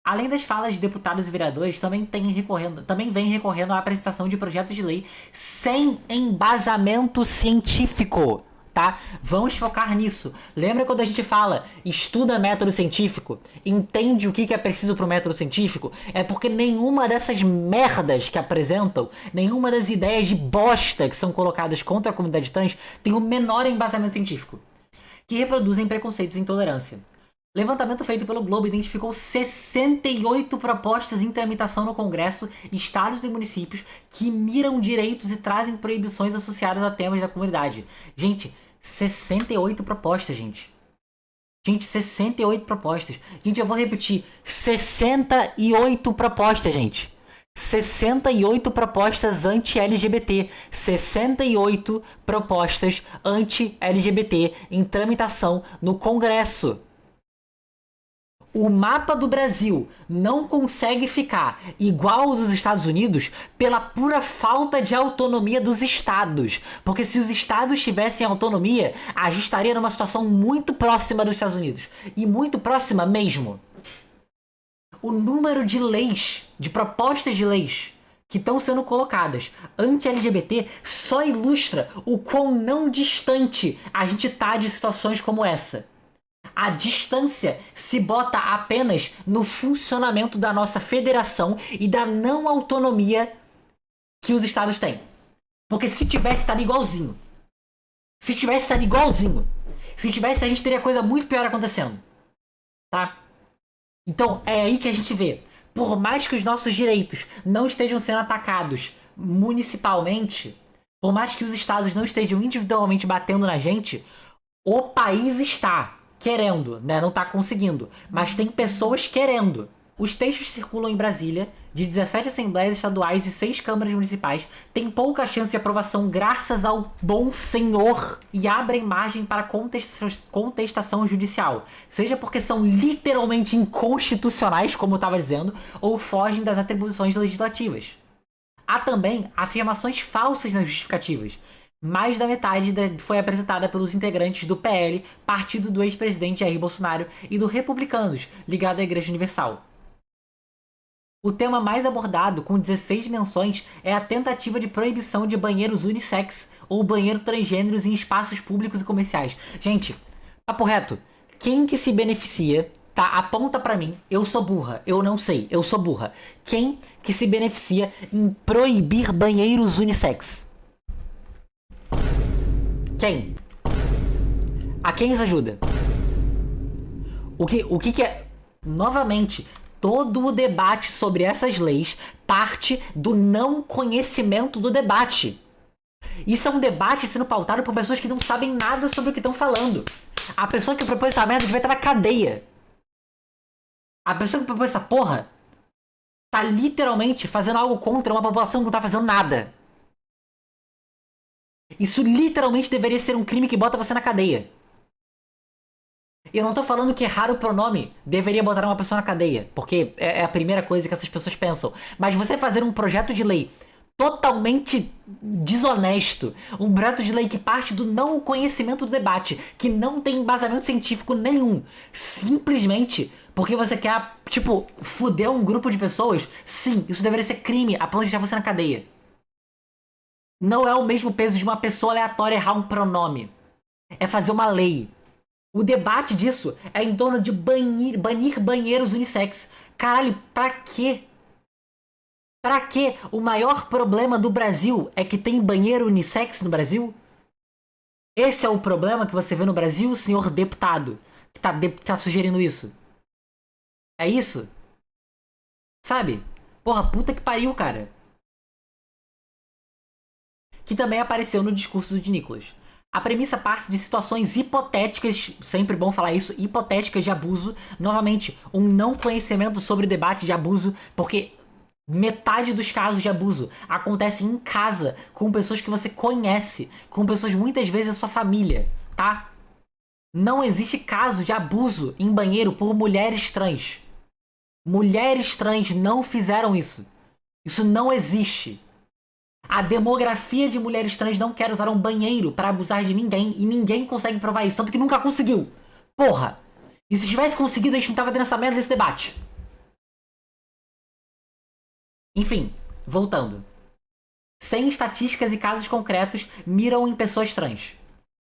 Além das falas de deputados e vereadores, também vem recorrendo à apresentação de projetos de lei sem embasamento científico, tá? Vamos focar nisso. Lembra quando a gente fala, estuda método científico, entende o que é preciso pro método científico? É porque nenhuma dessas merdas que apresentam, nenhuma das ideias de bosta que são colocadas contra a comunidade trans tem o menor embasamento científico, que reproduzem preconceitos e intolerância. Levantamento feito pelo Globo identificou 68 propostas em tramitação no Congresso, estados e municípios que miram direitos e trazem proibições associadas a temas da comunidade. Gente, 68 propostas, gente. Gente, 68 propostas. Gente, eu vou repetir. 68 propostas, gente. 68 propostas anti-LGBT. 68 propostas anti-LGBT em tramitação no Congresso. O mapa do Brasil não consegue ficar igual ao dos Estados Unidos pela pura falta de autonomia dos estados. Porque se os estados tivessem autonomia, a gente estaria numa situação muito próxima dos Estados Unidos. E muito próxima mesmo. O número de leis, de propostas de leis que estão sendo colocadas anti-LGBT só ilustra o quão não distante a gente tá de situações como essa. A distância se bota apenas no funcionamento da nossa federação e da não autonomia que os estados têm. Porque se tivesse estado igualzinho, a gente teria coisa muito pior acontecendo. Tá? Então é aí que a gente vê. Por mais que os nossos direitos não estejam sendo atacados municipalmente, por mais que os estados não estejam individualmente batendo na gente, o país está querendo, né? Não tá conseguindo. Mas tem pessoas querendo. Os textos circulam em Brasília, de 17 assembleias estaduais e 6 câmaras municipais, têm pouca chance de aprovação graças ao bom senhor e abrem margem para contestação judicial, seja porque são literalmente inconstitucionais, como eu estava dizendo, ou fogem das atribuições legislativas. Há também afirmações falsas nas justificativas. Mais da metade foi apresentada pelos integrantes do PL, partido do ex-presidente Jair Bolsonaro, e do Republicanos, ligado à Igreja Universal. O tema mais abordado, com 16 menções, é a tentativa de proibição de banheiros unissex ou banheiro transgêneros em espaços públicos e comerciais. Gente, papo reto, quem que se beneficia, tá? Aponta pra mim, eu sou burra, eu não sei, eu sou burra. Quem que se beneficia em proibir banheiros unissex? Quem? A quem isso ajuda? O que é... Novamente, todo o debate sobre essas leis parte do não conhecimento do debate. Isso é um debate sendo pautado por pessoas que não sabem nada sobre o que estão falando. A pessoa que propôs essa merda devia estar na cadeia. A pessoa que propôs essa porra tá literalmente fazendo algo contra uma população que não tá fazendo nada. Isso literalmente deveria ser um crime que bota você na cadeia. Eu não tô falando que errar o pronome deveria botar uma pessoa na cadeia, porque é a primeira coisa que essas pessoas pensam. Mas você fazer um projeto de lei totalmente desonesto, um projeto de lei que parte do não conhecimento do debate, que não tem embasamento científico nenhum, simplesmente porque você quer, tipo, fuder um grupo de pessoas, sim, isso deveria ser crime, a ponto de deixar você na cadeia. Não é o mesmo peso de uma pessoa aleatória errar um pronome. É fazer uma lei. O debate disso é em torno de banir banheiros unissex. Caralho, pra quê? Pra quê? O maior problema do Brasil é que tem banheiro unissex no Brasil? Esse é o problema que você vê no Brasil, senhor deputado, que tá sugerindo isso? É isso? Sabe? Porra, puta que pariu, cara. Que também apareceu no discurso de Nicolas. A premissa parte de situações hipotéticas, sempre bom falar isso, hipotéticas de abuso. Novamente, um não conhecimento sobre o debate de abuso, porque metade dos casos de abuso acontecem em casa, com pessoas que você conhece, com pessoas muitas vezes da sua família, tá? Não existe caso de abuso em banheiro por mulheres trans. Mulheres trans não fizeram isso. Isso não existe. A demografia de mulheres trans não quer usar um banheiro para abusar de ninguém e ninguém consegue provar isso, tanto que nunca conseguiu. Porra! E se tivesse conseguido, a gente não tava tendo essa merda desse debate. Enfim, voltando. Sem estatísticas e casos concretos miram em pessoas trans.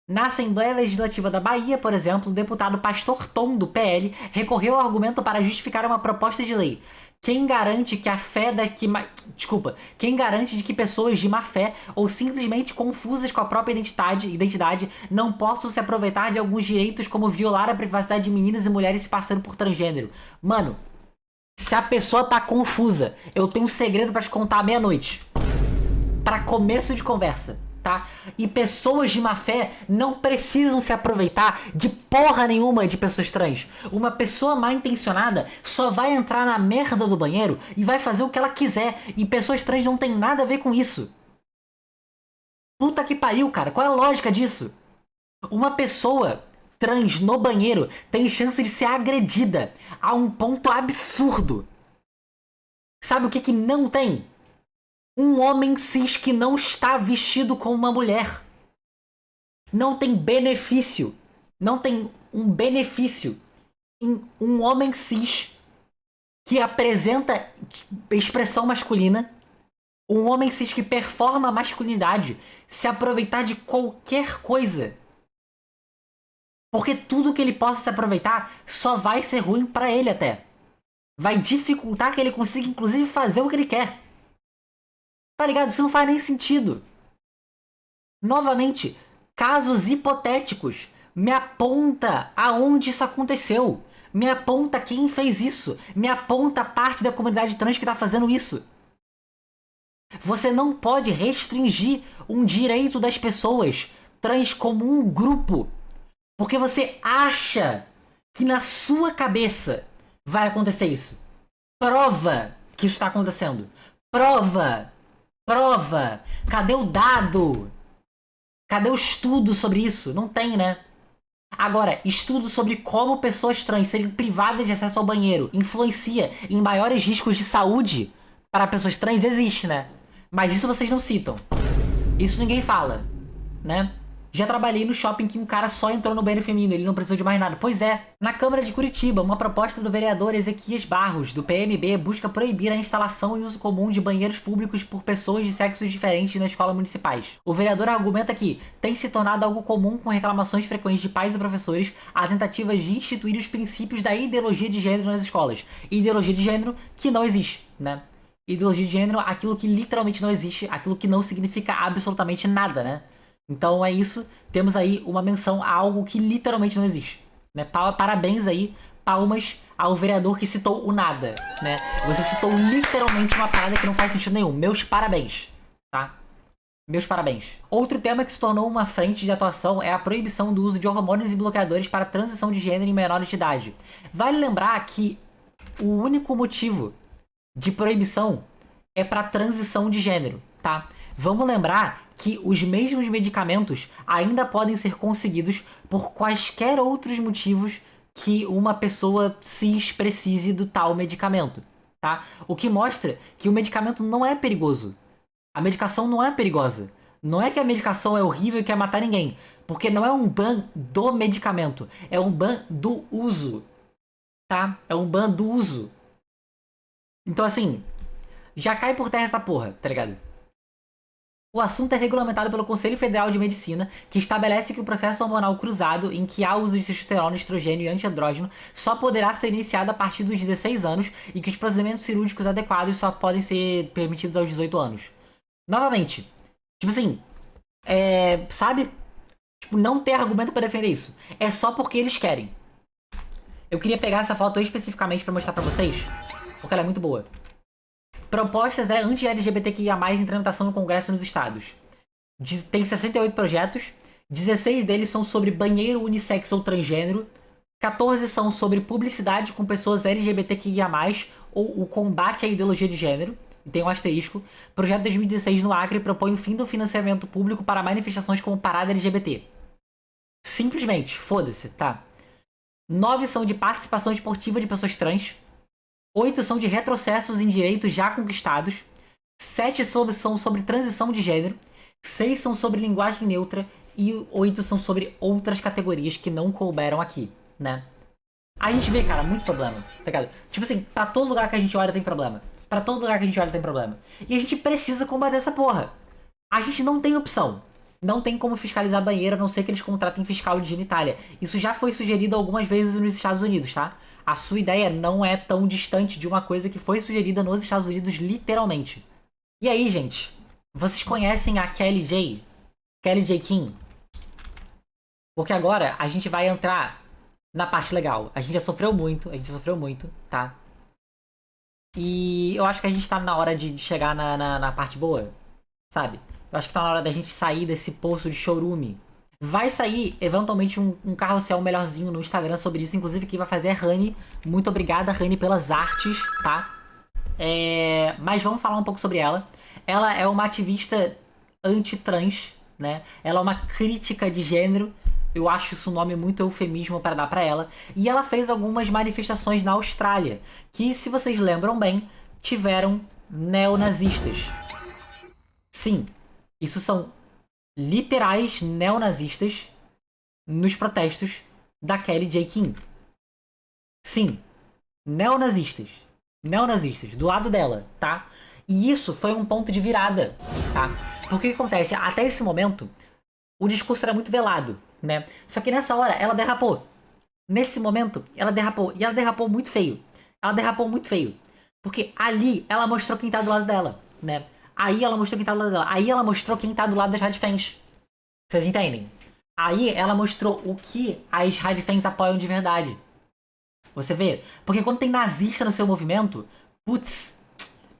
Na Assembleia Legislativa da Bahia, por exemplo, o deputado Pastor Tom, do PL, recorreu ao argumento para justificar uma proposta de lei. Quem garante que a fé Quem garante de que pessoas de má fé ou simplesmente confusas com a própria identidade não possam se aproveitar de alguns direitos como violar a privacidade de meninas e mulheres se passando por transgênero? Mano, se a pessoa tá confusa, eu tenho um segredo pra te contar à meia-noite. Pra começo de conversa. Tá? E pessoas de má fé não precisam se aproveitar de porra nenhuma de pessoas trans. Uma pessoa mal intencionada só vai entrar na merda do banheiro e vai fazer o que ela quiser. E pessoas trans não tem nada a ver com isso. Puta que pariu, cara. Qual é a lógica disso? Uma pessoa trans no banheiro tem chance de ser agredida a um ponto absurdo. Sabe o que não tem? Um homem cis que não está vestido como uma mulher. Não tem benefício. Não tem um benefício em um homem cis que apresenta expressão masculina, um homem cis que performa a masculinidade, se aproveitar de qualquer coisa. Porque tudo que ele possa se aproveitar só vai ser ruim pra ele até. Vai dificultar que ele consiga, inclusive, fazer o que ele quer. Tá ligado? Isso não faz nem sentido. Novamente, casos hipotéticos. Me aponta aonde isso aconteceu. Me aponta quem fez isso. Me aponta a parte da comunidade trans que tá fazendo isso. Você não pode restringir um direito das pessoas trans como um grupo. Porque você acha que na sua cabeça vai acontecer isso. Prova que isso está acontecendo. Prova! Prova! Cadê o dado? Cadê o estudo sobre isso? Não tem, né? Agora, estudo sobre como pessoas trans serem privadas de acesso ao banheiro influencia em maiores riscos de saúde para pessoas trans existe, né? Mas isso vocês não citam. Isso ninguém fala, né? Já trabalhei no shopping que um cara só entrou no banheiro feminino, ele não precisou de mais nada. Pois é, na Câmara de Curitiba, uma proposta do vereador Ezequias Barros, do PMB, busca proibir a instalação e uso comum de banheiros públicos por pessoas de sexos diferentes nas escolas municipais. O vereador argumenta que tem se tornado algo comum com reclamações frequentes de pais e professores a tentativas de instituir os princípios da ideologia de gênero nas escolas. Ideologia de gênero que não existe, né? Ideologia de gênero, aquilo que literalmente não existe, aquilo que não significa absolutamente nada, né? Então é isso, temos aí uma menção a algo que literalmente não existe, né? Parabéns aí, palmas ao vereador que citou o nada, né? Você citou literalmente uma parada que não faz sentido nenhum. Meus parabéns, tá? Meus parabéns. Outro tema que se tornou uma frente de atuação é a proibição do uso de hormônios e bloqueadores para transição de gênero em menores de idade. Vale lembrar que o único motivo de proibição é para transição de gênero, tá? Vamos lembrar que os mesmos medicamentos ainda podem ser conseguidos por quaisquer outros motivos que uma pessoa cis precise do tal medicamento, tá? O que mostra que o medicamento não é perigoso. A medicação não é perigosa. Não é que a medicação é horrível e quer matar ninguém, porque não é um ban do medicamento, é um ban do uso, tá? É um ban do uso. Então assim, já cai por terra essa porra, tá ligado? O assunto é regulamentado pelo Conselho Federal de Medicina, que estabelece que o processo hormonal cruzado, em que há uso de testosterona, estrogênio e antiandrógeno, só poderá ser iniciado a partir dos 16 anos e que os procedimentos cirúrgicos adequados só podem ser permitidos aos 18 anos. Novamente, tipo assim, sabe? Tipo, não ter argumento pra defender isso. É só porque eles querem. Eu queria pegar essa foto especificamente pra mostrar pra vocês, porque ela é muito boa. Propostas anti-LGBTQIA+, em tramitação no Congresso nos estados. Tem 68 projetos, 16 deles são sobre banheiro unissex ou transgênero, 14 são sobre publicidade com pessoas LGBTQIA+, ou o combate à ideologia de gênero, e tem um asterisco. Projeto 2016 no Acre propõe o fim do financiamento público para manifestações como parada LGBT. Simplesmente, foda-se, tá? 9 são de participação esportiva de pessoas trans, 8 são de retrocessos em direitos já conquistados, 7 são sobre transição de gênero, 6 são sobre linguagem neutra e 8 são sobre outras categorias que não couberam aqui, né? A gente vê, cara, muito problema, tá ligado? Tipo assim, pra todo lugar que a gente olha tem problema. Pra todo lugar que a gente olha tem problema. E a gente precisa combater essa porra. A gente não tem opção. Não tem como fiscalizar banheiro, a não ser que eles contratem fiscal de genitália. Isso já foi sugerido algumas vezes nos Estados Unidos, tá? A sua ideia não é tão distante de uma coisa que foi sugerida nos Estados Unidos, literalmente. E aí, gente? Vocês conhecem a Kelly J? Kelly J. King? Porque agora a gente vai entrar na parte legal. A gente já sofreu muito, tá? E eu acho que a gente tá na hora de chegar na parte boa, sabe? Eu acho que tá na hora da gente sair desse poço de chorume. Vai sair, eventualmente, um carrossel melhorzinho no Instagram sobre isso. Inclusive, quem vai fazer é Rani. Muito obrigada, Rani, pelas artes, tá? Mas vamos falar um pouco sobre ela. Ela é uma ativista anti-trans, né? Ela é uma crítica de gênero. Eu acho isso um nome muito eufemismo para dar pra ela. E ela fez algumas manifestações na Austrália, que, se vocês lembram bem, tiveram neonazistas. Sim, isso são literais neonazistas nos protestos da Kelly J. King. Sim, neonazistas. Neonazistas, do lado dela, tá? E isso foi um ponto de virada, tá? Porque o que acontece? Até esse momento, o discurso era muito velado, né? Só que nessa hora, ela derrapou. Nesse momento, ela derrapou. E ela derrapou muito feio. Ela derrapou muito feio. Porque ali, ela mostrou quem tá do lado dela, né? Aí ela mostrou quem tá do lado dela. Aí ela mostrou quem tá do lado das radfans. Vocês entendem? Aí ela mostrou o que as radfans apoiam de verdade. Você vê? Porque quando tem nazista no seu movimento, putz,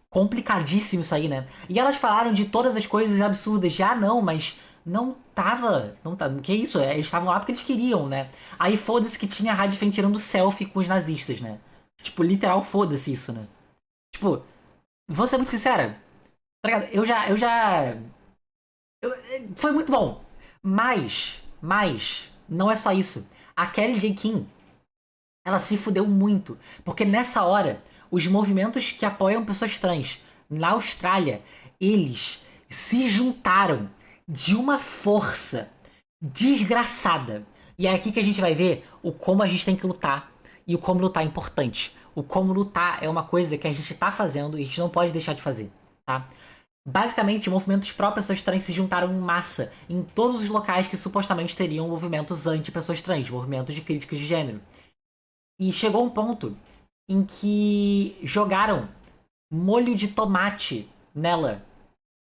complicadíssimo isso aí, né? E elas falaram de todas as coisas absurdas. Já não, mas não tava. Não tá, que isso? Eles estavam lá porque eles queriam, né? Aí foda-se que tinha a radfan tirando selfie com os nazistas, né? Tipo, literal, foda-se isso, né? Tipo, vou ser muito sincera, tá ligado? Foi muito bom. Mas, não é só isso. A Kelly J. King, ela se fudeu muito. Porque nessa hora, os movimentos que apoiam pessoas trans na Austrália, eles se juntaram de uma força desgraçada. E é aqui que a gente vai ver o como a gente tem que lutar. E o como lutar é importante. O como lutar é uma coisa que a gente tá fazendo e a gente não pode deixar de fazer, tá? Basicamente, movimentos pró-pessoas trans se juntaram em massa em todos os locais que supostamente teriam movimentos anti-pessoas trans, movimentos de críticas de gênero. E chegou um ponto em que jogaram molho de tomate nela.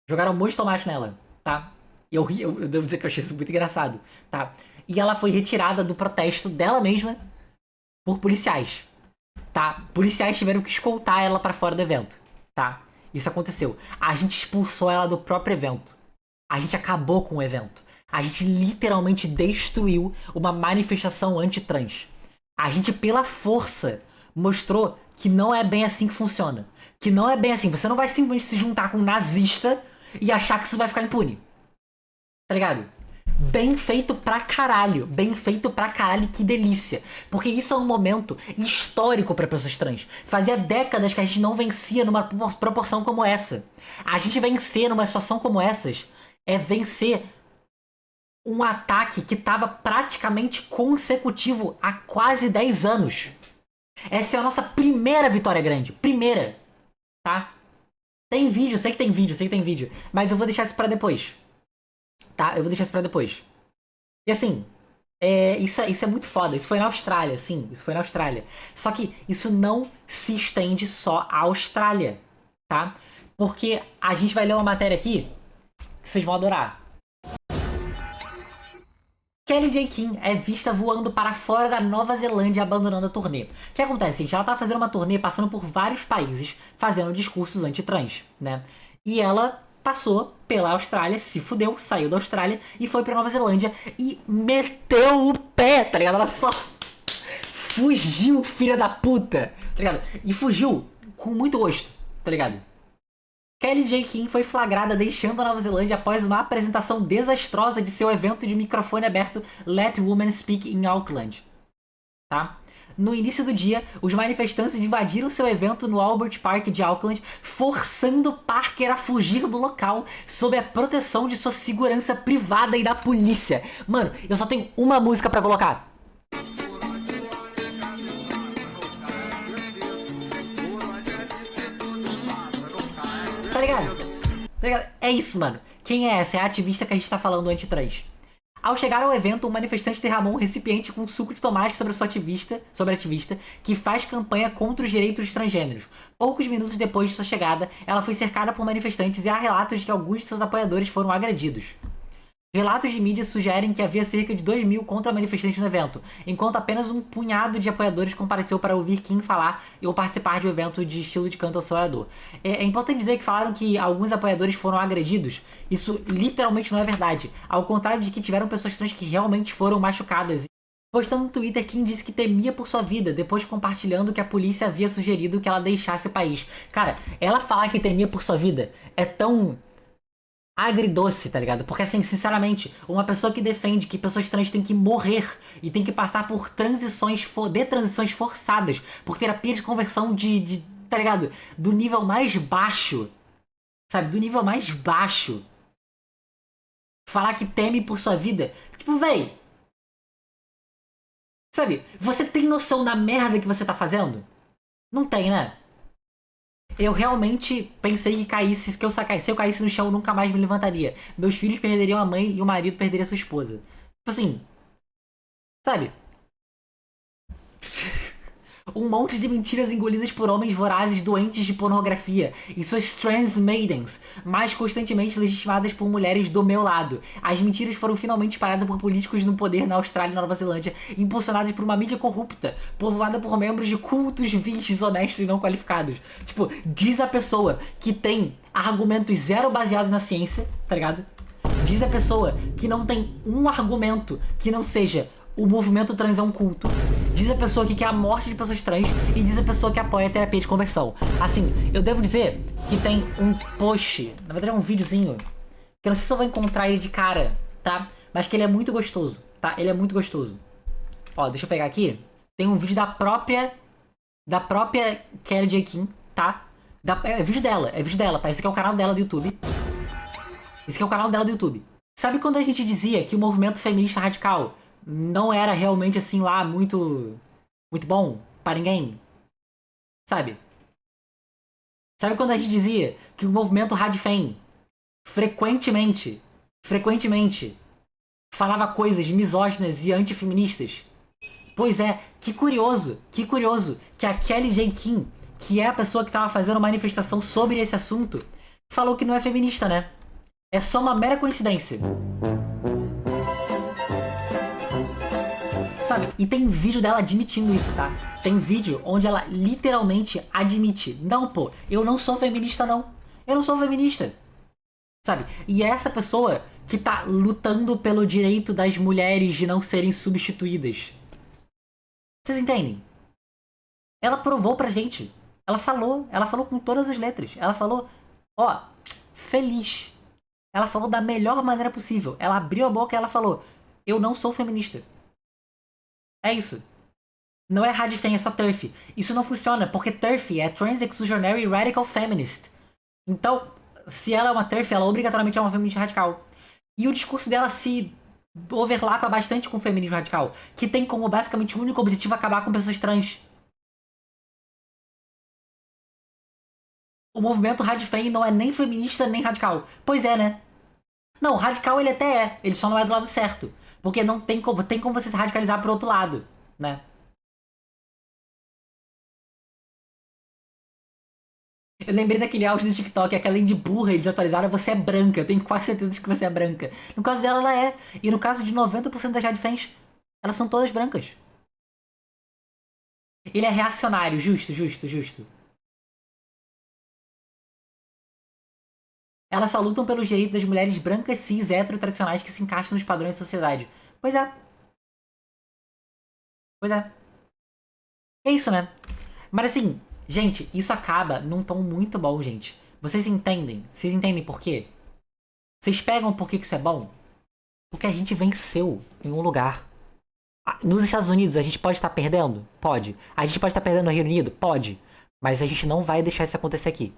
Jogaram molho de tomate nela, tá? E eu devo dizer que eu achei isso muito engraçado, tá? E ela foi retirada do protesto dela mesma por policiais, tá? Policiais tiveram que escoltar ela pra fora do evento, tá? Isso aconteceu. A gente expulsou ela do próprio evento. A gente acabou com o evento. A gente literalmente destruiu uma manifestação anti-trans. A gente, pela força, mostrou que não é bem assim que funciona. Que não é bem assim. Você não vai simplesmente se juntar com um nazista e achar que isso vai ficar impune. Tá ligado? Bem feito pra caralho. Bem feito pra caralho, que delícia. Porque isso é um momento histórico pra pessoas trans. Fazia décadas que a gente não vencia numa proporção como essa. A gente vencer numa situação como essas é vencer um ataque que tava praticamente consecutivo há quase 10 anos. Essa é a nossa primeira vitória grande. Primeira. Tá? Tem vídeo, sei que tem vídeo. Mas eu vou deixar isso pra depois. Tá? Eu vou deixar isso pra depois. E assim, isso é muito foda. Isso foi na Austrália, sim. Isso foi na Austrália. Só que isso não se estende só à Austrália, tá? Porque a gente vai ler uma matéria aqui que vocês vão adorar. Kelly J. King é vista voando para fora da Nova Zelândia, abandonando a turnê. O que acontece, gente? Ela tá fazendo uma turnê passando por vários países, fazendo discursos anti-trans, né? E ela passou pela Austrália, se fudeu, saiu da Austrália e foi pra Nova Zelândia e meteu o pé, tá ligado? Ela só fugiu, filha da puta, tá ligado? E fugiu com muito gosto, tá ligado? Kelly J. King foi flagrada deixando a Nova Zelândia após uma apresentação desastrosa de seu evento de microfone aberto Let Women Speak em Auckland, tá? No início do dia, os manifestantes invadiram seu evento no Albert Park de Auckland, forçando Parker a fugir do local sob a proteção de sua segurança privada e da polícia. Mano, eu só tenho uma música pra colocar. Tá ligado? Tá ligado? É isso, mano. Quem é essa? É a ativista que a gente tá falando anti-trans. Ao chegar ao evento, um manifestante derramou um recipiente com suco de tomate sobre a ativista, que faz campanha contra os direitos dos transgêneros. Poucos minutos depois de sua chegada, ela foi cercada por manifestantes e há relatos de que alguns de seus apoiadores foram agredidos. Relatos de mídia sugerem que havia cerca de 2.000 contra-manifestantes no evento, enquanto apenas um punhado de apoiadores compareceu para ouvir Kim falar ou participar de um evento de estilo de canto ao seu orador. É importante dizer que falaram que alguns apoiadores foram agredidos. Isso literalmente não é verdade. Ao contrário de que tiveram pessoas trans que realmente foram machucadas. Postando no Twitter, Kim disse que temia por sua vida, depois compartilhando que a polícia havia sugerido que ela deixasse o país. Cara, ela falar que temia por sua vida é tão agridoce, tá ligado? Porque assim, sinceramente, uma pessoa que defende que pessoas trans têm que morrer e tem que passar por transições forçadas, por terapia de conversão tá ligado? Do nível mais baixo, sabe? Do nível mais baixo. Falar que teme por sua vida. Tipo, véi, sabe? Você tem noção da merda que você tá fazendo? Não tem, né? Eu realmente pensei que caísse, se eu caísse no chão, eu nunca mais me levantaria. Meus filhos perderiam a mãe e o marido perderia a sua esposa. Tipo assim, sabe? Um monte de mentiras engolidas por homens vorazes doentes de pornografia e suas trans maidens, mas constantemente legitimadas por mulheres do meu lado. As mentiras foram finalmente espalhadas por políticos no poder na Austrália e na Nova Zelândia, impulsionadas por uma mídia corrupta, povoada por membros de cultos vis desonestos e não qualificados. Tipo, diz a pessoa que tem argumentos zero baseados na ciência, tá ligado? Diz a pessoa que não tem um argumento que não seja o movimento trans é um culto. Diz a pessoa que quer a morte de pessoas trans e diz a pessoa que apoia a terapia de conversão. Assim, eu devo dizer que tem um post, na verdade é um videozinho, que eu não sei se eu vou encontrar ele de cara, tá? Mas que ele é muito gostoso, tá? Ele é muito gostoso. Ó, deixa eu pegar aqui. Tem um vídeo da própria Kelly J. Kim, tá? É vídeo dela, tá? Esse aqui é o canal dela do YouTube. Esse aqui é o canal dela do YouTube. Sabe quando a gente dizia que o movimento feminista radical não era realmente assim lá muito bom pra ninguém? Sabe? Sabe quando a gente dizia que o movimento radfem frequentemente falava coisas misóginas e antifeministas? Pois é, que curioso que a Kelly J. Kim, que é a pessoa que tava fazendo manifestação sobre esse assunto, falou que não é feminista, né? É só uma mera coincidência. Sabe? E tem vídeo dela admitindo isso, tá? Tem vídeo onde ela literalmente admite: não, pô, eu não sou feminista, não. Eu não sou feminista. Sabe? E é essa pessoa que tá lutando pelo direito das mulheres de não serem substituídas. Vocês entendem? Ela provou pra gente. Ela falou com todas as letras. Ela falou, ó, feliz. Ela falou da melhor maneira possível. Ela abriu a boca e ela falou: eu não sou feminista. É isso. Não é radfem, é só TERF. Isso não funciona, porque TERF é Trans Exclusionary Radical Feminist. Então, se ela é uma TERF, ela obrigatoriamente é uma feminista radical. E o discurso dela se overlapa bastante com o feminismo radical, que tem como basicamente o único objetivo acabar com pessoas trans. O movimento radfem não é nem feminista nem radical. Pois é, né? Não, radical ele até é, ele só não é do lado certo. Porque não tem como você se radicalizar pro outro lado, né? Eu lembrei daquele áudio do TikTok, aquela de burra e desatualizada, você é branca. Eu tenho quase certeza de que você é branca. No caso dela, ela é. E no caso de 90% das radfens, elas são todas brancas. Ele é reacionário, justo. Elas só lutam pelos direitos das mulheres brancas, cis, hetero, tradicionais que se encaixam nos padrões da sociedade. Pois é. Pois é. É isso, né? Mas assim, gente, isso acaba num tom muito bom, gente. Vocês entendem? Vocês entendem por quê? Vocês pegam por que isso é bom? Porque a gente venceu em um lugar. Nos Estados Unidos a gente pode estar perdendo? Pode. A gente pode estar perdendo no Reino Unido? Pode. Mas a gente não vai deixar isso acontecer aqui.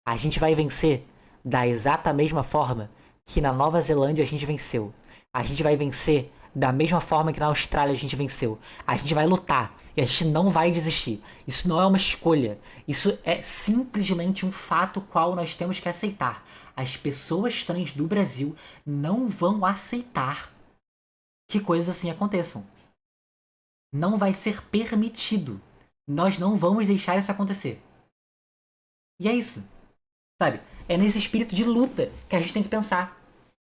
A gente vai vencer da exata mesma forma que na Nova Zelândia a gente venceu. A gente vai vencer da mesma forma que na Austrália a gente venceu. A gente vai lutar e a gente não vai desistir. Isso não é uma escolha. Isso é simplesmente um fato qual nós temos que aceitar. As pessoas trans do Brasil não vão aceitar que coisas assim aconteçam. Não vai ser permitido. Nós não vamos deixar isso acontecer. E é isso. Sabe? É nesse espírito de luta que a gente tem que pensar.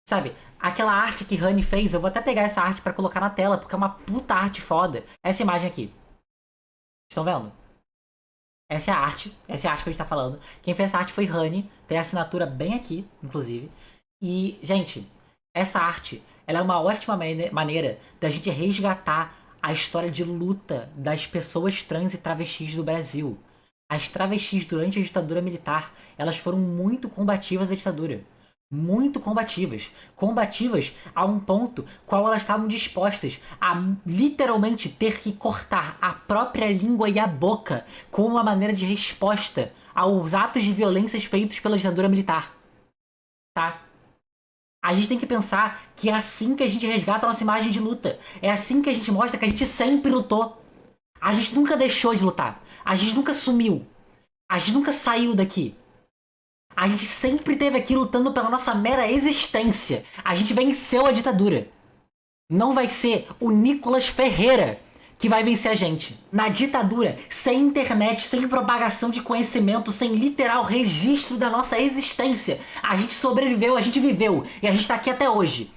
Sabe? Aquela arte que Honey fez, eu vou até pegar essa arte pra colocar na tela, porque é uma puta arte foda. Essa imagem aqui. Estão vendo? Essa é a arte que a gente tá falando. Quem fez essa arte foi Honey, tem a assinatura bem aqui, inclusive. E, gente, essa arte, ela é uma ótima maneira da gente resgatar a história de luta das pessoas trans e travestis do Brasil. As travestis durante a ditadura militar, elas foram muito combativas à ditadura. Muito combativas. Combativas a um ponto qual elas estavam dispostas a literalmente ter que cortar a própria língua e a boca como uma maneira de resposta aos atos de violências feitos pela ditadura militar. Tá? A gente tem que pensar que é assim que a gente resgata a nossa imagem de luta. É assim que a gente mostra que a gente sempre lutou. A gente nunca deixou de lutar. A gente nunca sumiu. A gente nunca saiu daqui. A gente sempre esteve aqui lutando pela nossa mera existência. A gente venceu a ditadura. Não vai ser o Nicolas Ferreira que vai vencer a gente. Na ditadura, sem internet, sem propagação de conhecimento, sem literal registro da nossa existência, a gente sobreviveu, a gente viveu e a gente tá aqui até hoje.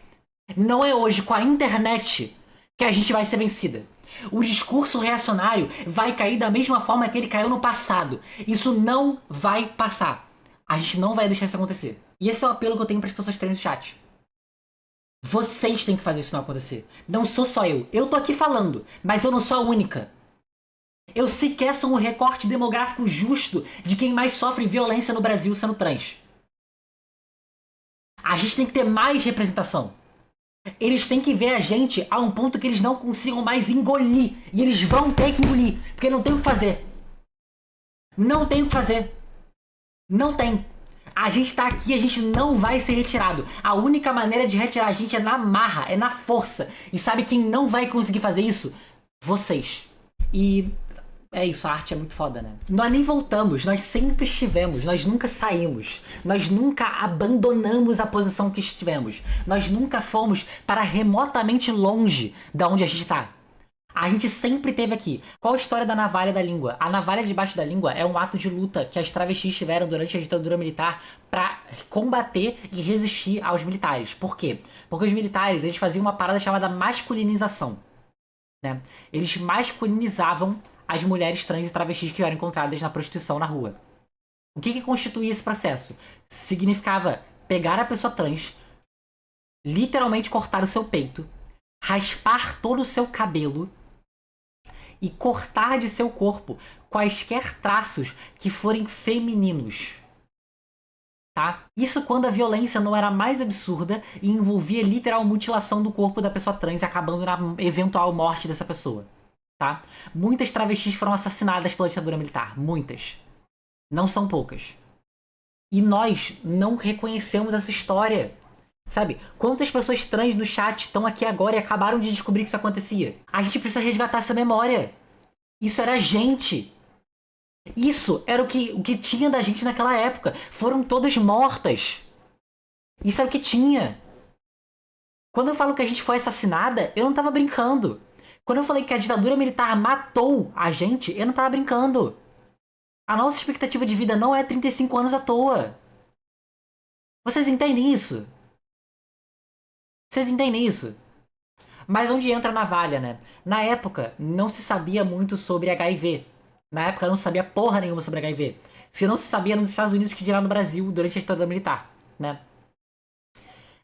Não é hoje, com a internet, que a gente vai ser vencida. O discurso reacionário vai cair da mesma forma que ele caiu no passado. Isso não vai passar. A gente não vai deixar isso acontecer. E esse é o apelo que eu tenho para as pessoas que estão no chat. Vocês têm que fazer isso não acontecer. Não sou só eu. Eu tô aqui falando, mas eu não sou a única. Eu sequer sou um recorte demográfico justo de quem mais sofre violência no Brasil sendo trans. A gente tem que ter mais representação. Eles têm que ver a gente a um ponto que eles não consigam mais engolir. E eles vão ter que engolir, porque não tem o que fazer. Não tem o que fazer. Não tem. A gente tá aqui, a gente não vai ser retirado. A única maneira de retirar a gente é na marra, é na força. E sabe quem não vai conseguir fazer isso? Vocês. E é isso, a arte é muito foda, né? Nós nem voltamos, nós sempre estivemos, nós nunca saímos. Nós nunca abandonamos a posição que estivemos. Nós nunca fomos para remotamente longe da onde a gente tá. A gente sempre teve aqui. Qual a história da navalha da língua? A navalha debaixo da língua é um ato de luta que as travestis tiveram durante a ditadura militar para combater e resistir aos militares. Por quê? Porque os militares eles faziam uma parada chamada masculinização. Né? Eles masculinizavam as mulheres trans e travestis que eram encontradas na prostituição na rua. O que constituía esse processo? Significava pegar a pessoa trans, literalmente cortar o seu peito, raspar todo o seu cabelo e cortar de seu corpo quaisquer traços que forem femininos. Tá? Isso quando a violência não era mais absurda e envolvia literal mutilação do corpo da pessoa trans, acabando na eventual morte dessa pessoa. Tá? Muitas travestis foram assassinadas pela ditadura militar. Muitas. Não são poucas. E nós não reconhecemos essa história. Sabe? Quantas pessoas trans no chat estão aqui agora e acabaram de descobrir que isso acontecia? A gente precisa resgatar essa memória. Isso era a gente. Isso era o que tinha da gente naquela época. Foram todas mortas. Isso era o que tinha. Quando eu falo que a gente foi assassinada, eu não tava brincando. Quando eu falei que a ditadura militar matou a gente, eu não tava brincando. A nossa expectativa de vida não é 35 anos à toa. Vocês entendem isso? Vocês entendem isso? Mas onde entra a navalha, né? Na época, não se sabia muito sobre HIV. Na época, não se sabia porra nenhuma sobre HIV. Se não se sabia nos Estados Unidos, que dirá no Brasil, durante a ditadura militar, né?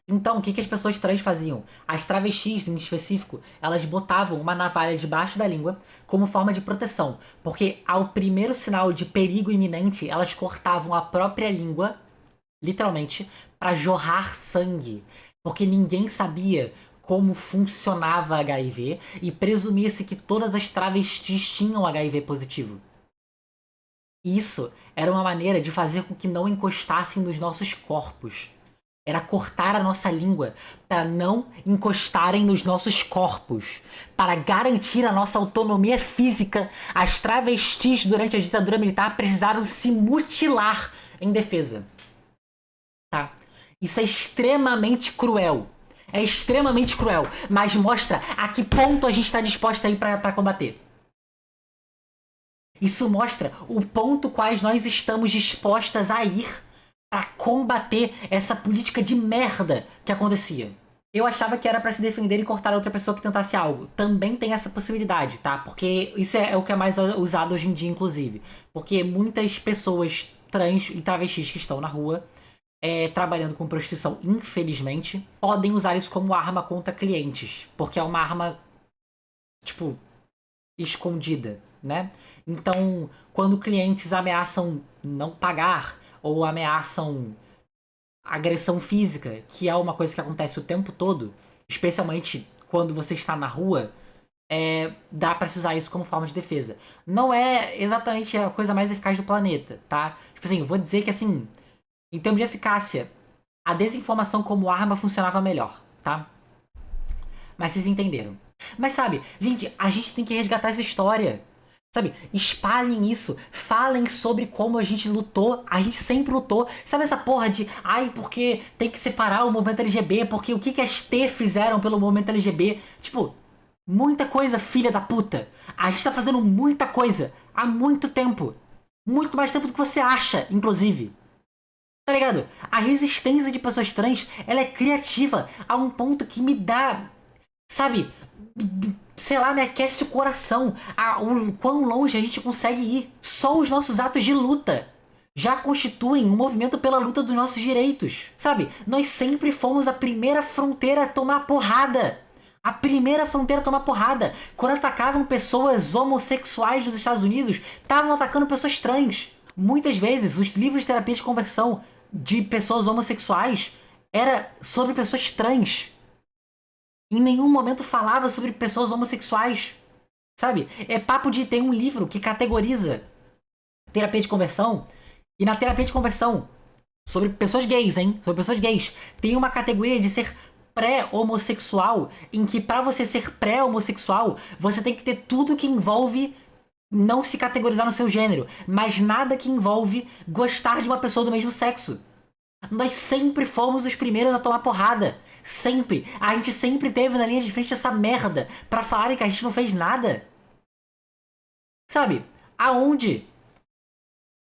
Então, o que as pessoas trans faziam? As travestis, em específico, elas botavam uma navalha debaixo da língua como forma de proteção. Porque ao primeiro sinal de perigo iminente, elas cortavam a própria língua, literalmente, para jorrar sangue. Porque ninguém sabia como funcionava HIV e presumia-se que todas as travestis tinham HIV positivo. Isso era uma maneira de fazer com que não encostassem nos nossos corpos. Era cortar a nossa língua para não encostarem nos nossos corpos. Para garantir a nossa autonomia física, as travestis durante a ditadura militar precisaram se mutilar em defesa. Tá? Isso é extremamente cruel. É extremamente cruel, mas mostra a que ponto a gente está disposto a ir para combater. Isso mostra o ponto quais nós estamos dispostas a ir para combater essa política de merda que acontecia. Eu achava que era para se defender e cortar a outra pessoa que tentasse algo. Também tem essa possibilidade, tá? Porque isso é o que é mais usado hoje em dia, inclusive. Porque muitas pessoas trans e travestis que estão na rua trabalhando com prostituição, infelizmente, podem usar isso como arma contra clientes. Porque é uma arma, tipo, escondida, né? Então, quando clientes ameaçam não pagar ou ameaçam agressão física, que é uma coisa que acontece o tempo todo, especialmente quando você está na rua, dá pra se usar isso como forma de defesa. Não é exatamente a coisa mais eficaz do planeta, tá? Tipo assim, eu vou dizer que assim, em termos de eficácia, a desinformação como arma funcionava melhor, tá? Mas vocês entenderam. Mas sabe, gente, a gente tem que resgatar essa história. Sabe, espalhem isso, falem sobre como a gente lutou, a gente sempre lutou. Sabe essa porra de, ai, porque tem que separar o movimento LGB, porque o que as T fizeram pelo movimento LGB? Tipo, muita coisa, filha da puta. A gente tá fazendo muita coisa há muito tempo. Muito mais tempo do que você acha, inclusive. Tá ligado? A resistência de pessoas trans, ela é criativa a um ponto que me dá, sabe, sei lá, me aquece o coração. O quão longe a gente consegue ir. Só os nossos atos de luta já constituem um movimento pela luta dos nossos direitos. Sabe? Nós sempre fomos a primeira fronteira a tomar porrada. A primeira fronteira a tomar porrada. Quando atacavam pessoas homossexuais dos Estados Unidos, estavam atacando pessoas trans. Muitas vezes, os livros de terapia de conversão de pessoas homossexuais era sobre pessoas trans. Em nenhum momento falava sobre pessoas homossexuais. Sabe? É papo de ter um livro que categoriza terapia de conversão. E na terapia de conversão, sobre pessoas gays, hein? Sobre pessoas gays, tem uma categoria de ser pré-homossexual, em que pra você ser pré-homossexual, você tem que ter tudo que envolve não se categorizar no seu gênero, mas nada que envolve gostar de uma pessoa do mesmo sexo. Nós sempre fomos os primeiros a tomar porrada. Sempre. A gente sempre teve na linha de frente essa merda pra falarem que a gente não fez nada. Sabe? Aonde?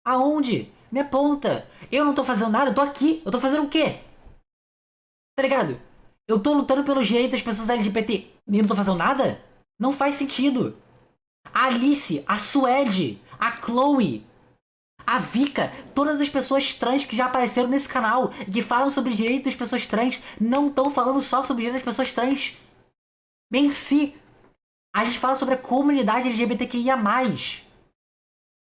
Aonde? Me aponta. Eu não tô fazendo nada, eu tô aqui. Eu tô fazendo o quê? Tá ligado? Eu tô lutando pelos direitos das pessoas LGBT e não tô fazendo nada? Não faz sentido. A Alice, a Suede, a Chloe, a Vika, todas as pessoas trans que já apareceram nesse canal e que falam sobre direitos das pessoas trans, não estão falando só sobre direitos das pessoas trans. Em si, a gente fala sobre a comunidade LGBTQIA+.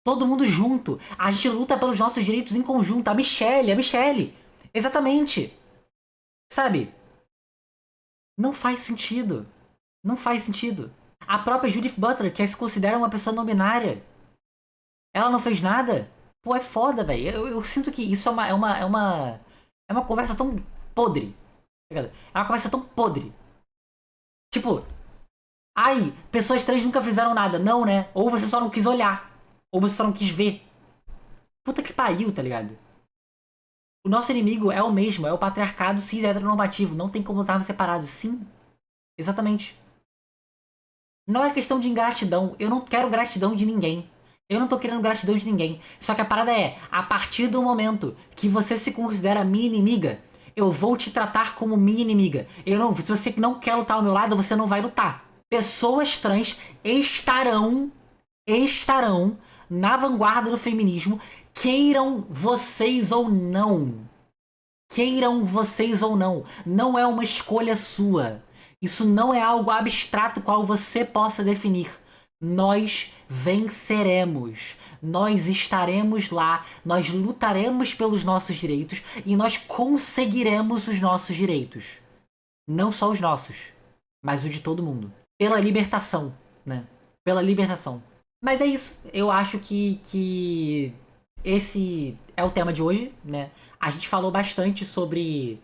Todo mundo junto. A gente luta pelos nossos direitos em conjunto. A Michelle. Exatamente. Sabe? Não faz sentido. Não faz sentido. A própria Judith Butler, que se considera uma pessoa não binária, ela não fez nada? Pô, é foda, velho. Eu sinto que isso é uma conversa tão podre. Tá ligado? É uma conversa tão podre. Tipo, ai, pessoas trans nunca fizeram nada. Não, né? Ou você só não quis olhar. Ou você só não quis ver. Puta que pariu, tá ligado? O nosso inimigo é o mesmo, é o patriarcado cis heteronormativo. Não tem como lutarmos separados. Sim, exatamente. Não é questão de ingratidão. Eu não quero gratidão de ninguém. Eu não tô querendo gratidão de ninguém. Só que a parada é, a partir do momento que você se considera minha inimiga, eu vou te tratar como minha inimiga. Eu não, se você não quer lutar ao meu lado, você não vai lutar. Pessoas trans estarão na vanguarda do feminismo, queiram vocês ou não. Queiram vocês ou não. Não é uma escolha sua. Isso não é algo abstrato qual você possa definir. Nós venceremos. Nós estaremos lá. Nós lutaremos pelos nossos direitos e nós conseguiremos os nossos direitos. Não só os nossos, mas o de todo mundo. Pela libertação, né? Pela libertação. Mas é isso. Eu acho que esse é o tema de hoje, né? A gente falou bastante sobre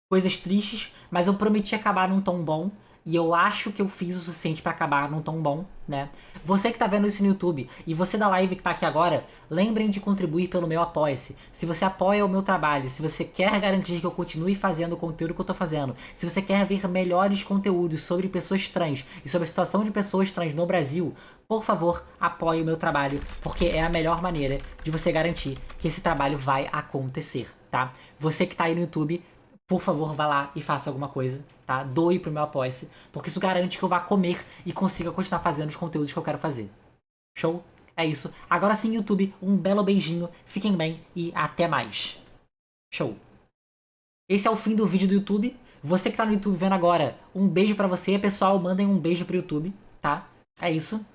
coisas tristes, mas eu prometi acabar num tom bom. E eu acho que eu fiz o suficiente pra acabar num tom bom, né? Você que tá vendo isso no YouTube e você da live que tá aqui agora, lembrem de contribuir pelo meu Apoia-se. Se você apoia o meu trabalho, se você quer garantir que eu continue fazendo o conteúdo que eu tô fazendo, se você quer ver melhores conteúdos sobre pessoas trans e sobre a situação de pessoas trans no Brasil, por favor, apoie o meu trabalho, porque é a melhor maneira de você garantir que esse trabalho vai acontecer, tá? Você que tá aí no YouTube, por favor, vá lá e faça alguma coisa, tá? Doe pro meu Apoia-se, porque isso garante que eu vá comer e consiga continuar fazendo os conteúdos que eu quero fazer. Show? É isso. Agora sim, YouTube, um belo beijinho, fiquem bem e até mais. Show. Esse é o fim do vídeo do YouTube. Você que tá no YouTube vendo agora, um beijo pra você, pessoal. Mandem um beijo pro YouTube, tá? É isso.